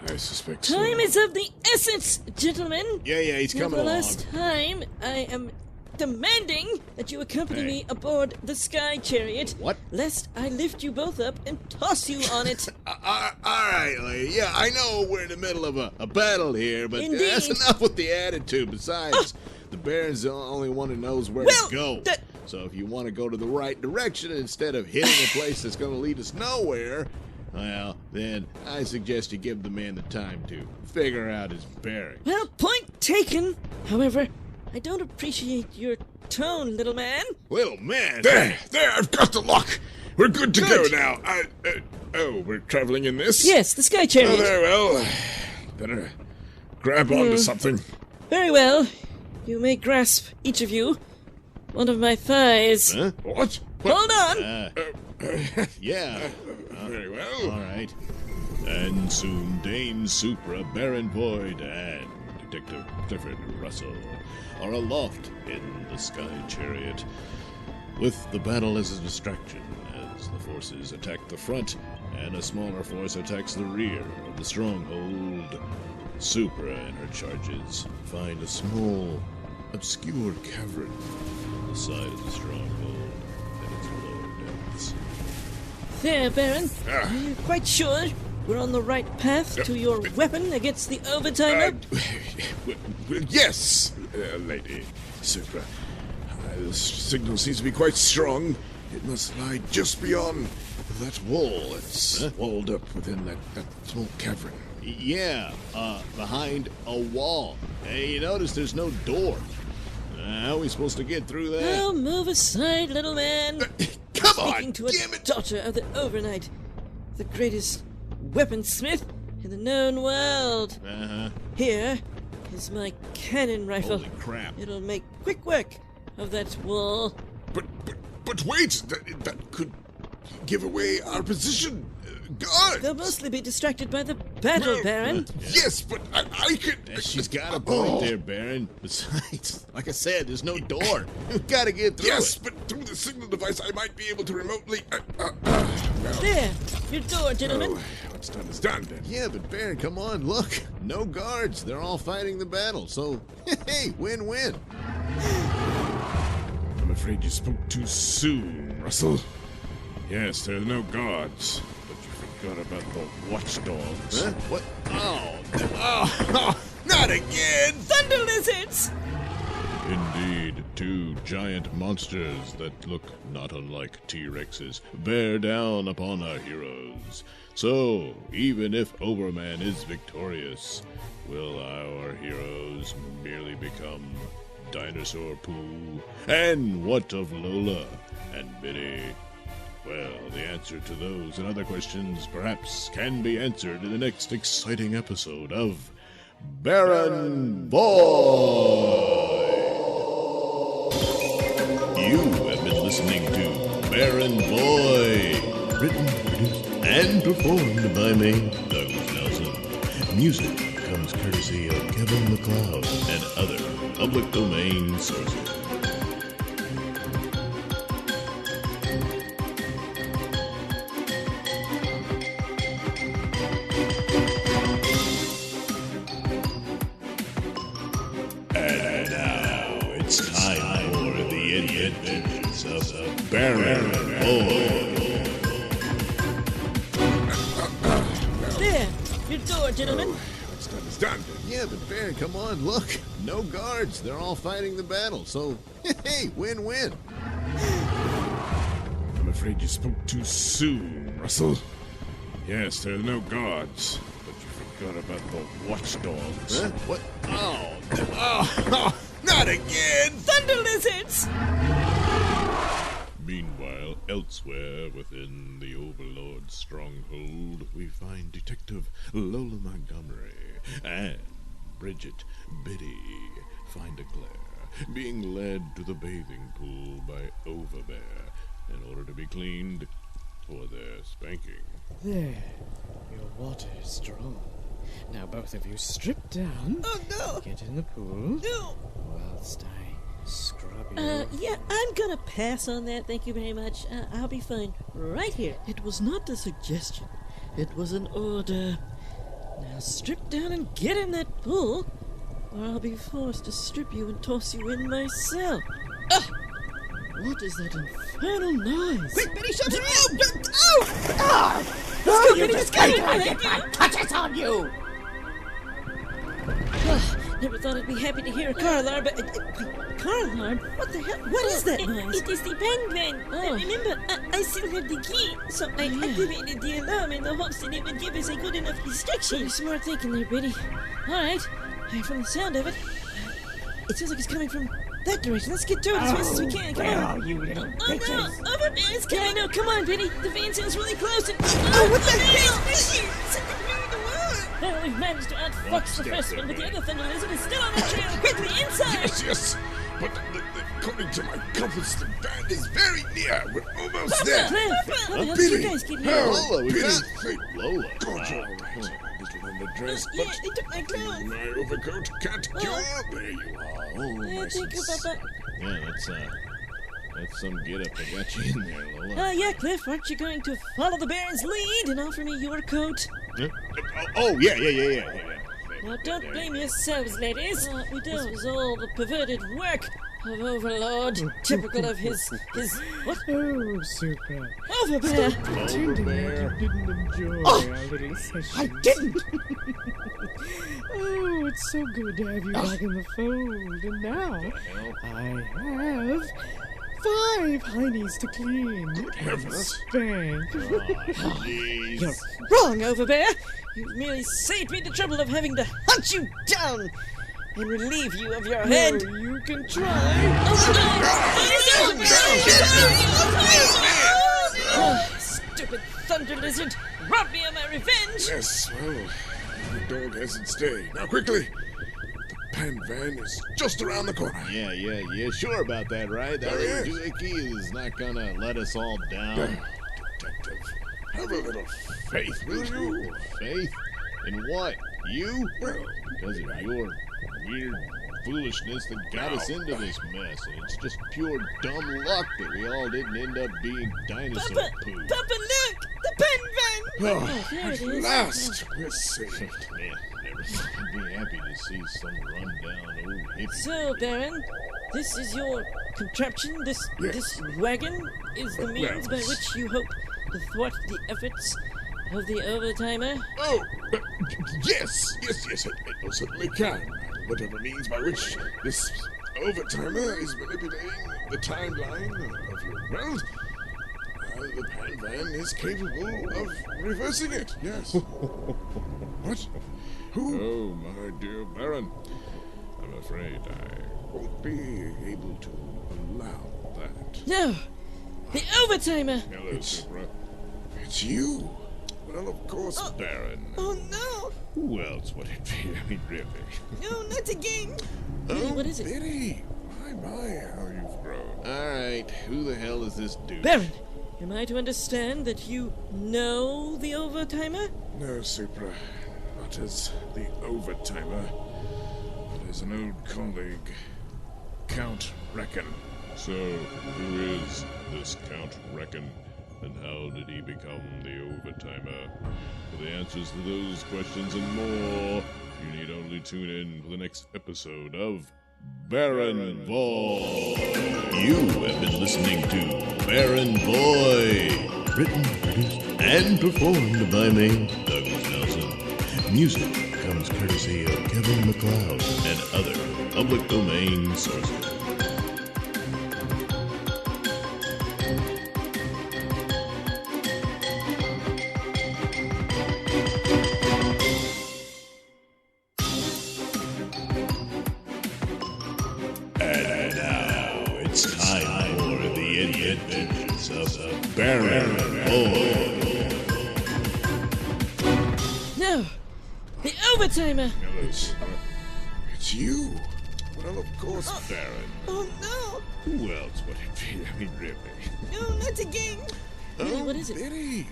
I suspect so. Time is of the essence, gentlemen. Yeah, he's Now, coming for the along. last time, I am demanding that you accompany me aboard the Sky Chariot. What? Lest I lift you both up and toss you on it. All right, lady. Yeah, I know we're in the middle of a battle here, but Indeed. that's enough with the attitude. Besides, the Baron's the only one who knows where Well, to go. So if you want to go to the right direction instead of hitting a place that's going to lead us nowhere, well, then I suggest you give the man the time to figure out his bearings. Well, point taken. However, I don't appreciate your tone, little man. Little man. There, I've got the lock. We're good to Good. go now. We're traveling in this? Yes, the Sky Chariot. Oh, very well. Better grab onto something. Very well. You may grasp, each of you, one of my thighs. Huh? What? Hold on. Yeah. Very well. All right. And soon Dame Supra, Baron Void, and Detective Clifford Russell are aloft in the Sky Chariot, with the battle as a distraction as the forces attack the front and a smaller force attacks the rear of the stronghold. Supra and her charges find a small, obscure cavern on the side of the stronghold at its lower depths. There, Baron. Are you quite sure we're on the right path to your weapon against the overtimer? Yes, Lady Supra. The signal seems to be quite strong. It must lie just beyond that wall. It's walled up within that small cavern. Yeah, behind a wall. Hey, you notice there's no door. How are we supposed to get through that? Oh, move aside, little man. Come Speaking on, to a damn it! daughter of the overnight, the greatest weaponsmith in the known world. Uh-huh. Here is my cannon rifle. Holy crap. It'll make quick work of that wall. But wait, that could give away our position. Guard! They'll mostly be distracted by the battle, Baron. Yes, but I could... She's got a point there, Baron. Besides, like I said, there's no door. We've got to get through Yes, it. but through the signal device, I might be able to remotely... There, your door, gentlemen. Oh, what's done is done, then. Yeah, but Baron, come on, look. No guards. They're all fighting the battle. So, hey, win-win. I'm afraid you spoke too soon, Russell. Yes, there are no guards, but you forgot about the watchdogs. Huh? What? Oh, not again! Thunder lizards! Indeed, two giant monsters that look not unlike T-Rexes bear down upon our heroes. So, even if Overman is victorious, will our heroes merely become dinosaur poo? And what of Lola and Biddy? Well, the answer to those and other questions perhaps can be answered in the next exciting episode of Baron Void. You have been listening to Baron Void, written, produced, and performed by me, Douglas Nelson. Music comes courtesy of Kevin MacLeod and other public domain sources. And now it's time for the adventures of Baron Void. There, your door, gentlemen. understand it. Yeah, but Baron, come on, look. No guards. They're all fighting the battle. So, hey, win-win. I'm afraid you spoke too soon, Russell. Yes, there are no guards, but you forgot about the watchdogs. Huh? What? Oh, not again! Thunder lizards! Meanwhile, elsewhere within the Overlord's stronghold, we find Detective Lola Montgomery and Bridget Biddy find a Claire being led to the bathing pool by Overbear in order to be cleaned for their spanking. There. Your water is strong. Now both of you strip down. Oh, no. Get in the pool. No. Whilst I scrub you. Yeah, I'm gonna pass on that, thank you very much. I'll be fine right here. It was not a suggestion. It was an order. Now strip down and get in that pool, or I'll be forced to strip you and toss you in myself. Ugh! What is that infernal noise? Quick, Betty, shut her up! Oh! Ah! Let's go, Betty, let's go! Touches on you! Never thought I'd be happy to hear a car alarm, but... car alarm? What the hell? What is that noise? It is the pen van. Oh. Remember, I still have the key, so I activated the alarm in the hopes that it would give us a good enough Pretty distraction. smart thinking there, Biddy. All right. From the sound of it, it sounds like it's coming from that direction. Let's get to it as fast as we can. Come on. you little Oh no, Overbear is Yeah, I coming. know. Come on, Biddy. The van sounds really close. And... Oh, what the heck? Betty! Something really the world! Well, we've managed to outfox the first one, but the other thunder lizard is still on the trail. Quickly, inside! Yes. But according to my compass, the band is very near. We're almost there. Cliff, how the hell did Billy, you guys get here? help, Lola, we Billy, found- thank Lola. God, you're all right. A little underdressed, Yeah, but they took my clothes. my overcoat can't cure. There you are. Oh, Yeah, nice thank you, and Papa. Yeah, that's some get-up that got you in there, Lola. Yeah, Cliff, aren't you going to follow the Baron's lead and offer me your coat? Huh? Oh, yeah. Now, don't blame yourselves, ladies. We don't. This was all the perverted work of Overlord, typical of his... What? Oh, super. Overbear! Pretending like you didn't enjoy our little session. I didn't! Oh, it's so good to have you back in the fold. And now, I have 5 heinies to clean. Good heavens. Spank. Jeez. You're wrong, Overbear! You've merely saved me the trouble of having to hunt you down and relieve you of your head. Oh, you can try. Stupid thunder lizard! Robbed me of my revenge! Yes, well, the dog hasn't stayed. Now, quickly. The pan van is just around the corner. Yeah, sure about that, right? That Oh, little yes. doohickey is not gonna let us all down. Detective, have a little faith, will you? Faith? In what? You? Well, Because of your weird foolishness that got us into this mess, and it's just pure dumb luck that we all didn't end up being dinosaur Papa, poo. Papa, look! The pen van! oh, there at it is. last, we're safe. Man, never thought I'd be happy to see some rundown old hippie. So, Baron, this is your contraption? This wagon is the means by which you hope to thwart the efforts of the Overtimer? Oh, yes, it most certainly can. Whatever means by which this overtimer is manipulating the timeline of your world, the pan van is capable of reversing it, yes. What? Who? Oh, my dear Baron, I'm afraid I Won't be able to allow that. No! The Overtimer! Hello, Supra. It's you. Well, of course, Baron. Oh no! Who else would it be? I mean, really. No, not again! Biddy, what is it? Biddy. My, how you've grown. Alright, who the hell is this dude? Baron, am I to understand that you know the Overtimer? No, Supra. Not as the overtimer, but as an old colleague, Count Reckon. So, who is this Count Reckon, and how did he become the Overtimer? For the answers to those questions and more, you need only tune in for the next episode of Baron Boy. You have been listening to Baron Boy. Written, produced, and performed by me, Douglas Nelson. Music comes courtesy of Kevin McLeod and other public domain sources. And now it's time for the adventures of Baron Void. No! The overtimer! It's you. Well, of course, Baron. Oh no! Who else would it be? I mean, really. No, not again! Really, what is it? Biddy.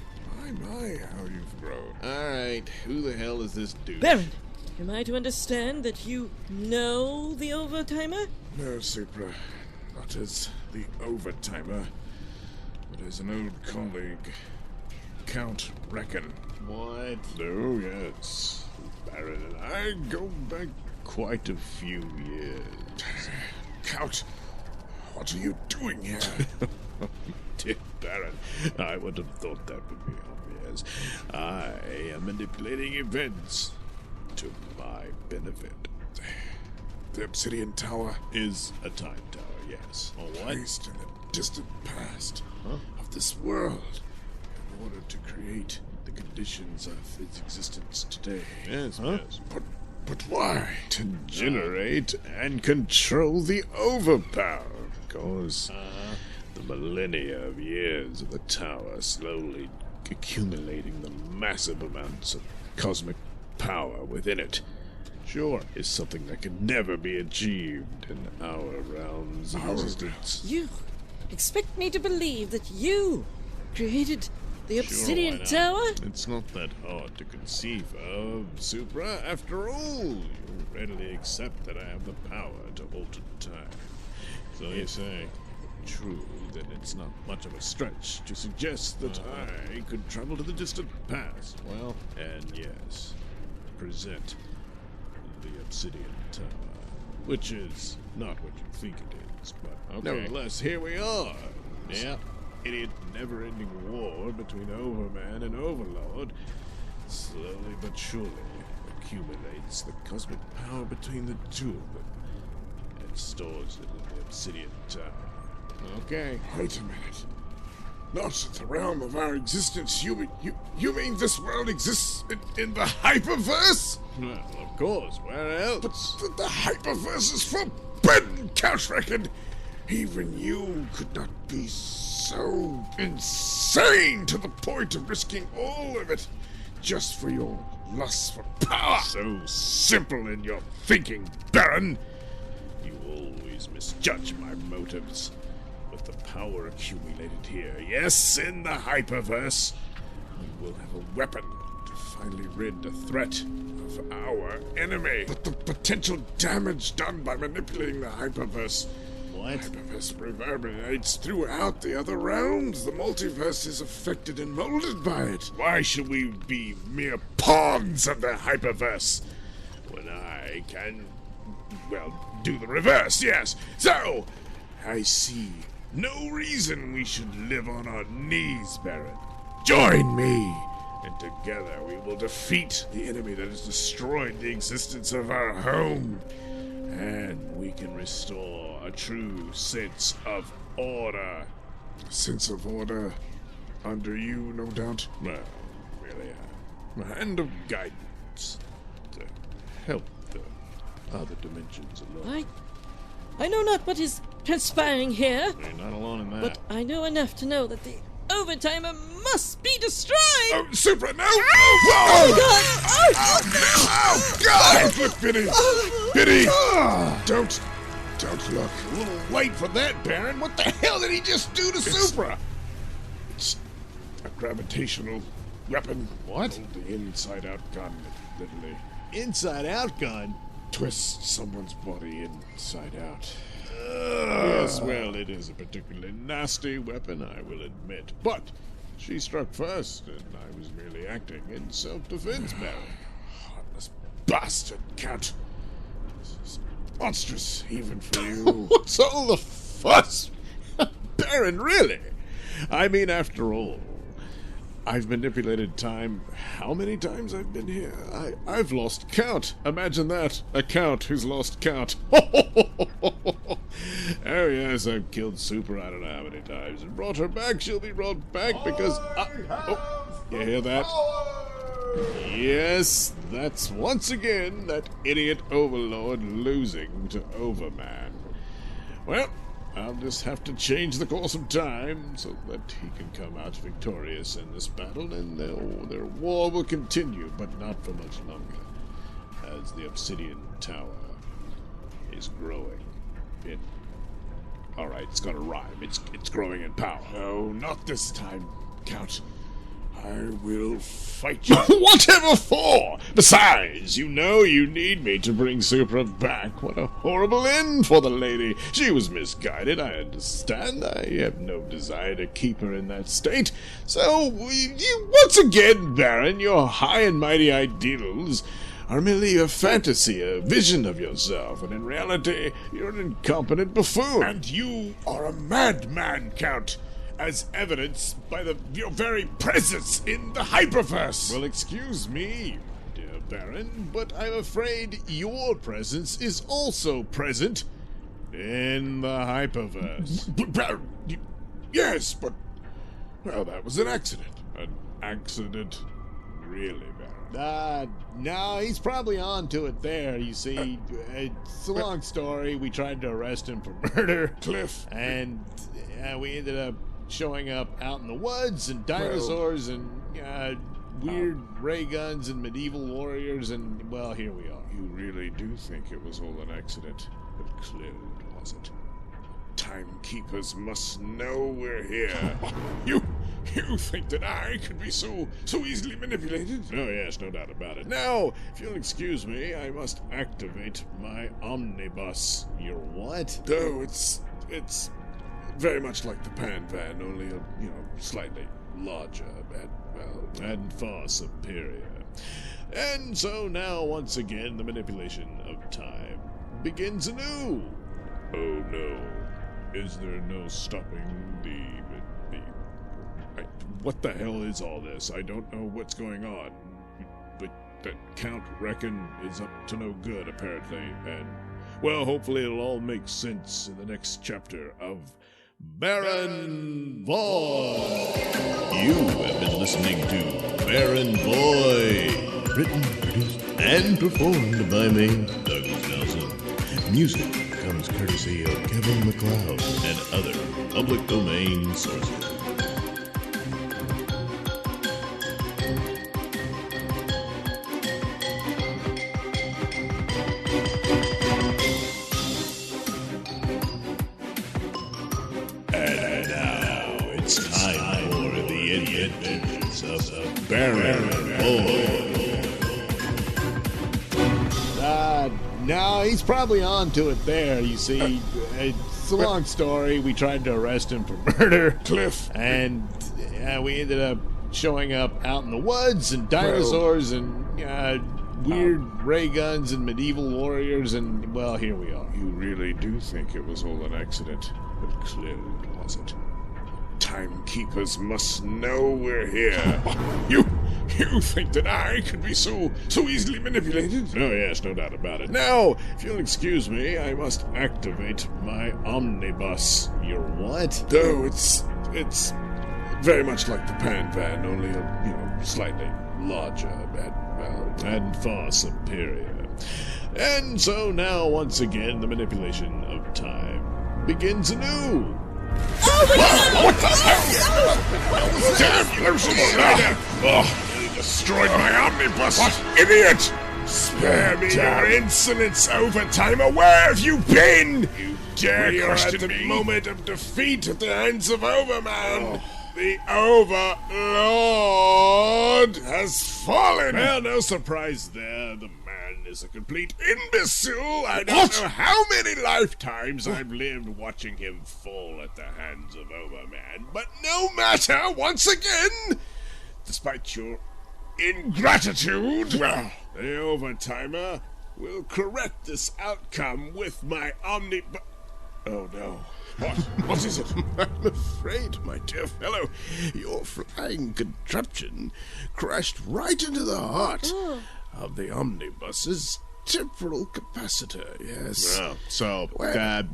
My, how you've grown. Alright, who the hell is this dude? Baron! Am I to understand that you know the overtimer? No, Supra. Not as the overtimer, but as an old colleague. Count Reckon. What? Oh, yes. Baron and I go back quite a few years. Count, what are you doing here? Dear Baron, I would have thought that would be obvious. I am manipulating events to my benefit. The Obsidian Tower Is a time tower, yes. Oh, what? placed in the distant past of this world in order to create the conditions of its existence today. Yes, Huh? yes. But why? To generate and control the overpower. Because The millennia of years of the tower slowly accumulating the massive amounts of cosmic power within it. Sure. Is something that can never be achieved in our realms of existence. You expect me to believe that you created the Obsidian why not? Tower? It's not that hard to conceive of, Supra. After all, you readily accept that I have the power to alter time. So you say. True, then it's not much of a stretch to suggest that I could travel to the distant past. Well, And yes, present the Obsidian Tower, which is not what you think it is, but Okay. nevertheless, here we are. yeah. Idiot never-ending war between Overman and Overlord slowly but surely accumulates the cosmic power between the two of them and stores it in the Obsidian Tower. Okay. wait a minute. Not the realm of our existence. You mean this world exists in the hyperverse? Well, of course, where else? But the hyperverse is forbidden, Count Reckon. Even you could not be so insane to the point of risking all of it just for your lust for power. So simple in your thinking, Baron! You always misjudge my motives. With the power accumulated here, yes, in the hyperverse, we will have a weapon to finally rid the threat of our enemy. But the potential damage done by manipulating the hyperverse. What? Hyperverse reverberates throughout the other realms. The multiverse is affected and molded by it. Why should we be mere pawns of the hyperverse when I can, well, do the reverse, yes? So, I see no reason we should live on our knees, Baron. Join me, and together we will defeat the enemy that has destroyed the existence of our home. And we can restore a true sense of order. A sense of order under you, no doubt. Well, really, a hand of guidance to help the other dimensions along. I know not what is transpiring here, You're not alone in that. but I know enough to know that the overtimer must be destroyed! Oh, Supra, no! Whoa! Oh, God! Look, Biddy! Biddy! Don't look. A little late for that, Baron. What the hell did he just do to Supra? It's a gravitational weapon. What? The inside-out gun, literally. Inside out gun? Twists someone's body inside out. Yes, well, it is a particularly nasty weapon, I will admit. But she struck first, and I was merely acting in self-defense, Baron. Heartless bastard, Count. This is monstrous, even for you. What's all the fuss? Baron, really? I mean, after all, I've manipulated time. How many times I've been here? I've lost count. Imagine that. A count who's lost count. Oh yes, I've killed Super I don't know how many times and brought her back. She'll be brought back because... you hear that? Yes, that's once again that idiot Overlord losing to Overman. Well, I'll just have to change the course of time so that he can come out victorious in this battle, and their war will continue, but not for much longer, as the Obsidian Tower is growing in... Alright, it's gotta rhyme. It's growing in power. No, not this time, Count. I will fight you. Whatever for? Besides, you know you need me to bring Supra back. What a horrible end for the lady. She was misguided, I understand. I have no desire to keep her in that state. So, once again, Baron, your high and mighty ideals are merely a fantasy, a vision of yourself, and in reality, you're an incompetent buffoon. And you are a madman, Count, as evidenced by your very presence in the Hyperverse. Well, excuse me, dear Baron, but I'm afraid your presence is also present in the Hyperverse. Yes, but... well, that was an accident. An accident, really, Baron. No, he's probably on to it there, you see. It's a long story. We tried to arrest him for murder. Cliff. And we ended up showing up out in the woods, and dinosaurs, and weird ray guns, and medieval warriors, and, well, here we are. You really do think it was all an accident, but clearly it wasn't. Timekeepers must know we're here. You think that I could be so easily manipulated? Oh yes, no doubt about it. Now, if you'll excuse me, I must activate my omnibus. Your what? Oh, it's very much like the Pan Van, only slightly larger and far superior. And so now, once again, the manipulation of time begins anew. Oh no. Is there no stopping what the hell is all this? I don't know what's going on. But that Count Reckon is up to no good, apparently. And, well, hopefully it'll all make sense in the next chapter of Baron Void. You have been listening to Baron Void. Written, produced, and performed by me, Douglas Nelson. Music comes courtesy of Kevin MacLeod and other public domain sources. And now it's time for the adventures of Baron Void. No, he's probably on to it there, you see. It's a long story. We tried to arrest him for murder. Cliff. And we ended up showing up out in the woods, and dinosaurs, and weird ray guns, and medieval warriors, and, well, here we are. You really do think it was all an accident, but clearly it wasn't. Timekeepers must know we're here. You think that I could be so easily manipulated? Oh yes, no doubt about it. Now, if you'll excuse me, I must activate my omnibus. Your what? Oh, it's very much like the Pan Van, only slightly larger and far superior. And so now, once again, the manipulation of time begins anew. Oh my God! What the hell? Damn, there's someone there! Oh, you destroyed my omnibus! What idiot! Spare me your insolence, Overtimer! Where have you been? You dare question me? The moment of defeat at the hands of Overman! The Overlord has fallen! Well, no surprise there. The man is a complete imbecile. I don't know how many lifetimes I've lived watching him fall at the hands of Overman. But no matter, once again, despite your ingratitude, well, the Overtimer will correct this outcome with my omnibus. Oh no. What is it? I'm afraid, my dear fellow, your flying contraption crashed right into the heart of the omnibus's temporal capacitor. Yes. Oh, so, Well-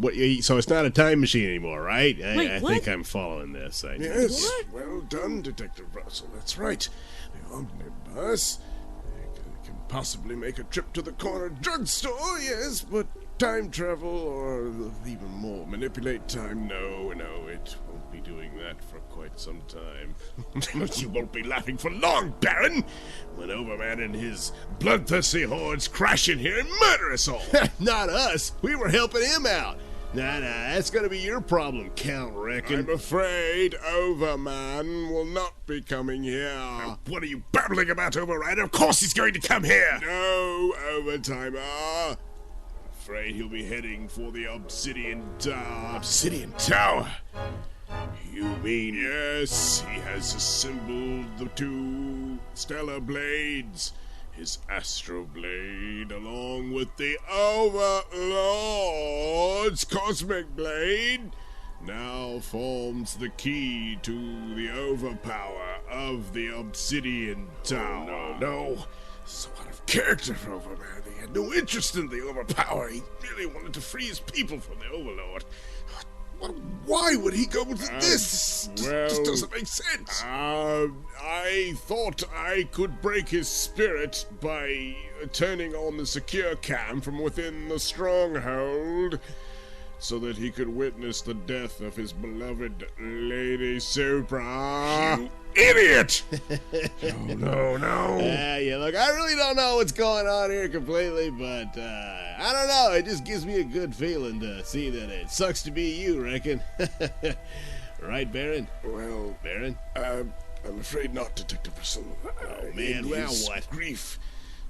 so it's not a time machine anymore, right? Wait, I what? think I'm following this. Yes. Well done, Detective Russell. That's right. The omnibus can possibly make a trip to the corner drugstore, yes, but time travel or even more manipulate time, no, it won't be doing that for quite some time. You won't be laughing for long, Baron, when Overman and his bloodthirsty hordes crash in here and murder us all. Not us. We were helping him out. Nah, that's gonna be your problem, Count Reckon. I'm afraid Overman will not be coming here. What are you babbling about, Overrider? Of course he's going to come here! No, Overtimer. I'm afraid he'll be heading for the Obsidian Tower. Obsidian Tower? You mean... Yes, he has assembled the two stellar blades. His astro blade, along with the Overlord's cosmic blade, now forms the key to the overpower of the Obsidian Tower. No. So out of character for Overman. He had no interest in the overpower. He really wanted to free his people from the Overlord. Why would he go with this? Just doesn't make sense. I thought I could break his spirit by turning on the secure cam from within the stronghold so that he could witness the death of his beloved Lady Supra. You idiot! No. Yeah, look, I really don't know what's going on here completely, but I don't know. It just gives me a good feeling to see that it sucks to be you, Reckon. Right, Baron? Well, Baron? I'm afraid not, Detective Russell. Oh, man, In well, his what? grief,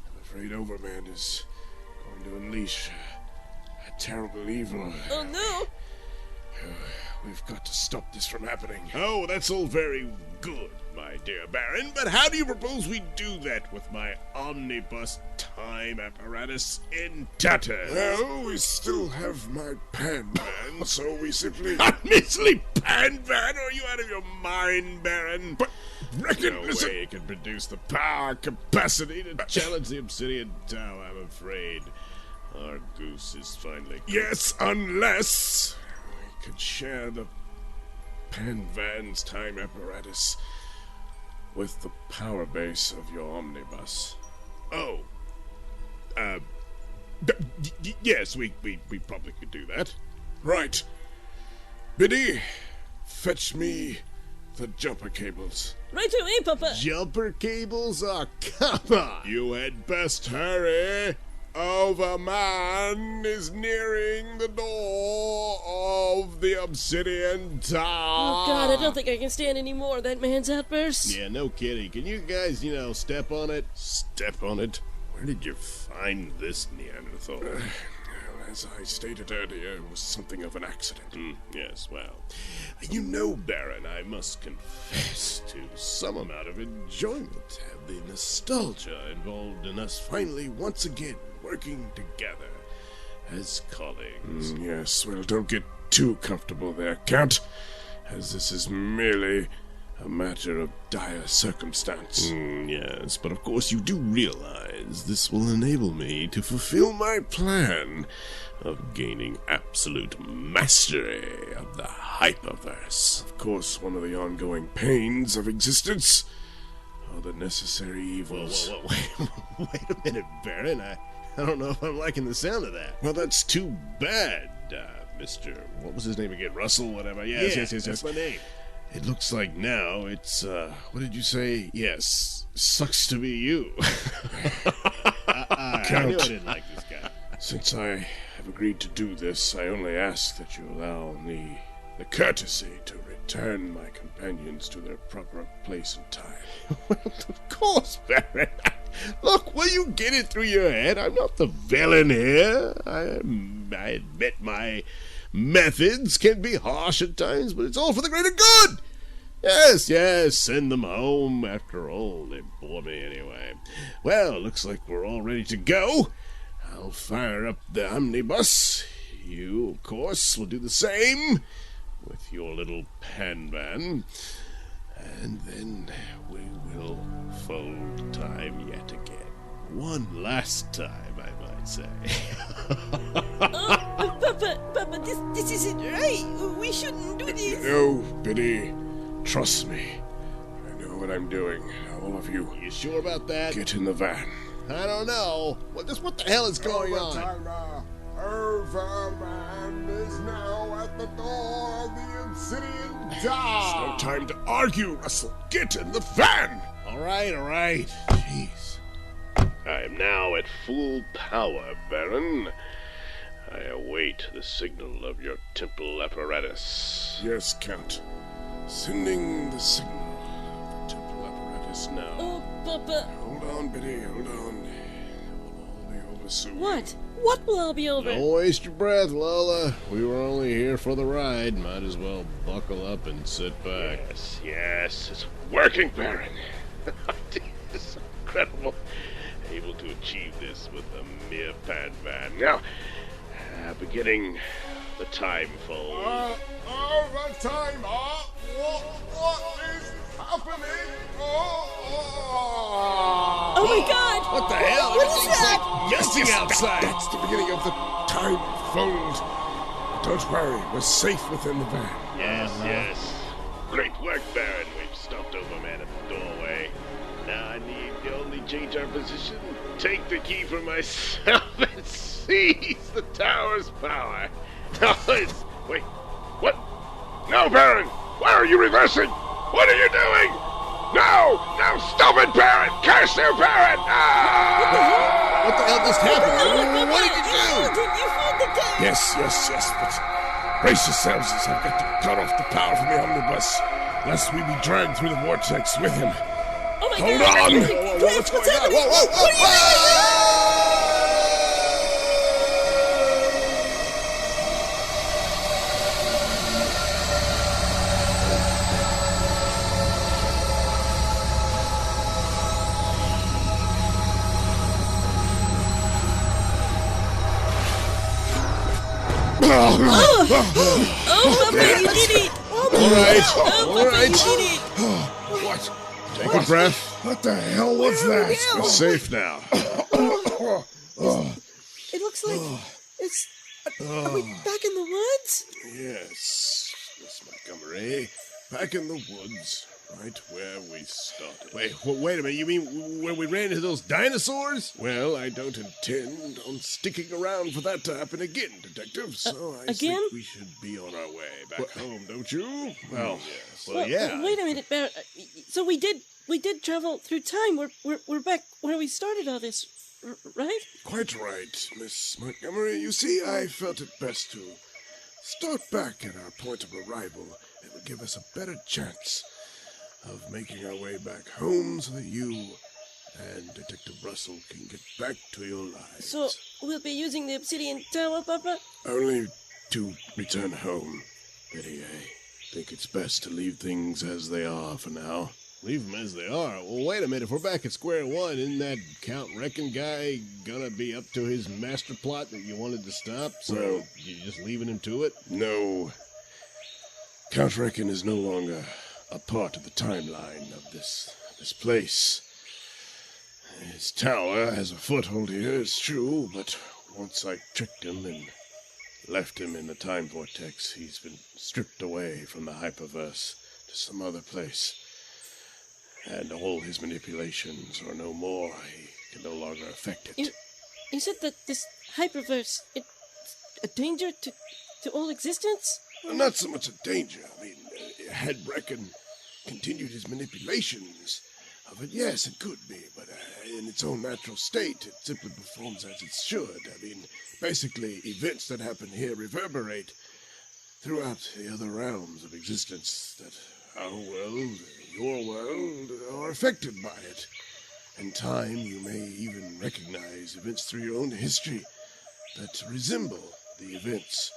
I'm afraid Overman is going to unleash a terrible evil. Oh no! We've got to stop this from happening. Oh, that's all very good, my dear Baron, but how do you propose we do that with my omnibus time apparatus intact? Well, we still have my pan man, so we simply... A measly pan van? Are you out of your mind, Baron? But, Reckon, No listen... way it can produce the power capacity to challenge the Obsidian Tower, I'm afraid. Our goose is finally cooked. Yes, unless we can share the pan van's time apparatus with the power base of your omnibus. Oh. Yes, we probably could do that. Right. Biddy, fetch me the jumper cables. Right away, Papa. Jumper cables? Oh, come on. You had best hurry. Overman is nearing the door of the Obsidian Tower. Oh God, I don't think I can stand any more of that man's outbursts. Yeah, no kidding. Can you guys, step on it? Step on it? Where did you find this Neanderthal? Well, as I stated earlier, it was something of an accident. Yes, well, Baron, I must confess to some amount of enjoyment at the nostalgia involved in us finally once again working together as colleagues. Yes, well, don't get too comfortable there, Count, as this is merely a matter of dire circumstance. Yes, but of course you do realize this will enable me to fulfill my plan of gaining absolute mastery of the Hyperverse. Of course, one of the ongoing pains of existence are the necessary evils. Wait a minute, Baron. I don't know if I'm liking the sound of that. Well, that's too bad, Mr. What was his name again? Russell, whatever. Yes. That's my name. It looks like now it's, what did you say? Yes, sucks to be you. I knew I didn't like this guy. Since I have agreed to do this, I only ask that you allow me the courtesy to return my companions to their proper place and time. Well, of course, Baron. Look, will you get it through your head? I'm not the villain here. I admit my methods can be harsh at times, but it's all for the greater good. Yes, send them home. After all, they bore me anyway. Well, looks like we're all ready to go. I'll fire up the omnibus. You, of course, will do the same with your little pan van. And then we will fold time yet again. One last time, I might say. Papa, this isn't right. We shouldn't do this. No, Biddy. Trust me. I know what I'm doing. All of you. You sure about that? Get in the van. I don't know. What the hell is going on? Overman is now at the door of the obsidian tower. It's no time to argue, Russell. Get in the van. All right. Jeez. I am now at full power, Baron. I await the signal of your temple apparatus. Yes, Count. Sending the signal of the temple apparatus now. Oh, Papa. Hold on, Biddy, hold on. We'll all be over soon. What? What will all be over? Don't waste your breath, Lola. We were only here for the ride. Might as well buckle up and sit back. Yes, it's working, Baron. It's incredible. Able to achieve this with a mere pan van. Now, beginning the time fold. The time up. What is happening? Oh my God! What the hell? What is Everything's that? like nesting outside. That's the beginning of the time fold. Don't worry, we're safe within the van. Yes. Great work, Baron. We've stopped Overman at the doorway. Now I need to only change our position, take the key for myself, and seize the tower's power. No, wait, what? No, Baron! Why are you reversing? What are you doing? No, stop it, Baron! Curse you, Baron! Ah! What the hell just happened? What did you do? You found the tower! Yes, but brace yourselves as I've got to cut off the power from the omnibus, lest we be dragged through the vortex with him. Oh my Hold God! on! What's happening? Whoa! Oh, Papa, you did it! All right. You did it! What? Take a breath. What the hell was that? We're safe now. It looks like it's... Are we back in the woods? Yes, Miss Montgomery. Back in the woods, right where we started. Wait a minute. You mean where we ran into those dinosaurs? Well, I don't intend on sticking around for that to happen again, Detective, so I again? think we should be on our way back home, don't you? Well, yes. Well, yeah. Wait a minute, Barrett. So we did travel through time. We're back where we started all this, right? Quite right, Miss Montgomery. You see, I felt it best to start back at our point of arrival. It would give us a better chance of making our way back home so that you and Detective Russell can get back to your lives. So we'll be using the obsidian tower, Papa? Only to return home, Betty. I think it's best to leave things as they are for now. Leave them as they are. Well, wait a minute. If we're back at square one, isn't that Count Reckon guy gonna be up to his master plot that you wanted to stop? So Well- you're just leaving him to it? No. Count Reckon is no longer a part of the timeline of this place. His tower has a foothold here, it's true, but once I tricked him and left him in the time vortex, he's been stripped away from the hyperverse to some other place. And all his manipulations are no more. He can no longer affect it. You said that this hyperverse, it's a danger to all existence? Well, not so much a danger. I mean, had Reckon continued his manipulations of it, yes, it could be, but in its own natural state, it simply performs as it should. I mean, basically, events that happen here reverberate throughout the other realms of existence that our world, your world, are affected by it. In time, you may even recognize events through your own history that resemble the events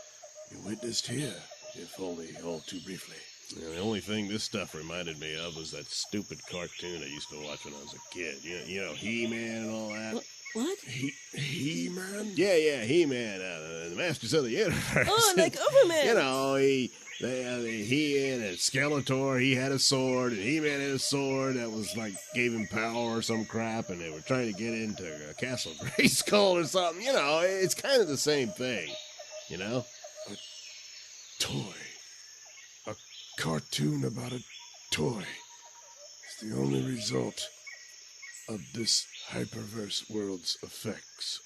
you witnessed here, if only all too briefly. Yeah, the only thing this stuff reminded me of was that stupid cartoon I used to watch when I was a kid. You know, He-Man and all that. What? He-Man? Yeah, He-Man. the Masters of the Universe. Oh, like Overman. You know, he and Skeletor, he had a sword, and He-Man had a sword that was like gave him power or some crap, and they were trying to get into Castle Grayskull or something. You know, it's kind of the same thing. You know, a toy, a cartoon about a toy. It's the only result of this Hyperverse world's effects.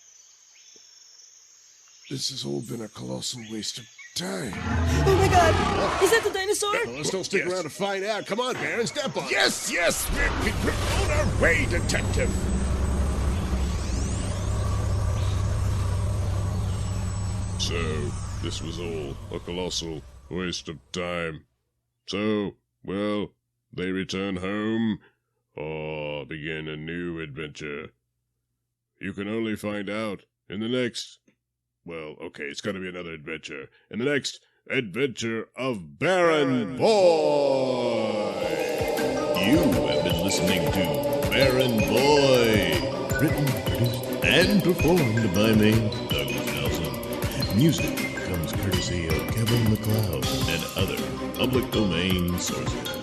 This has all been a colossal waste of time. Oh my god! Is that the dinosaur? well, let's don't stick around to find out. Come on, Baron, step on. Yes, we're on our way, detective. So, this was all a colossal waste of time. So, well, they return home or begin a new adventure. You can only find out in the next... Well, okay, it's gonna be another adventure. In the next adventure of Baron Boy! You have been listening to Baron Boy. Written, produced, and performed by me, Douglas Nelson. Music comes courtesy of Kevin MacLeod and other public domain sources.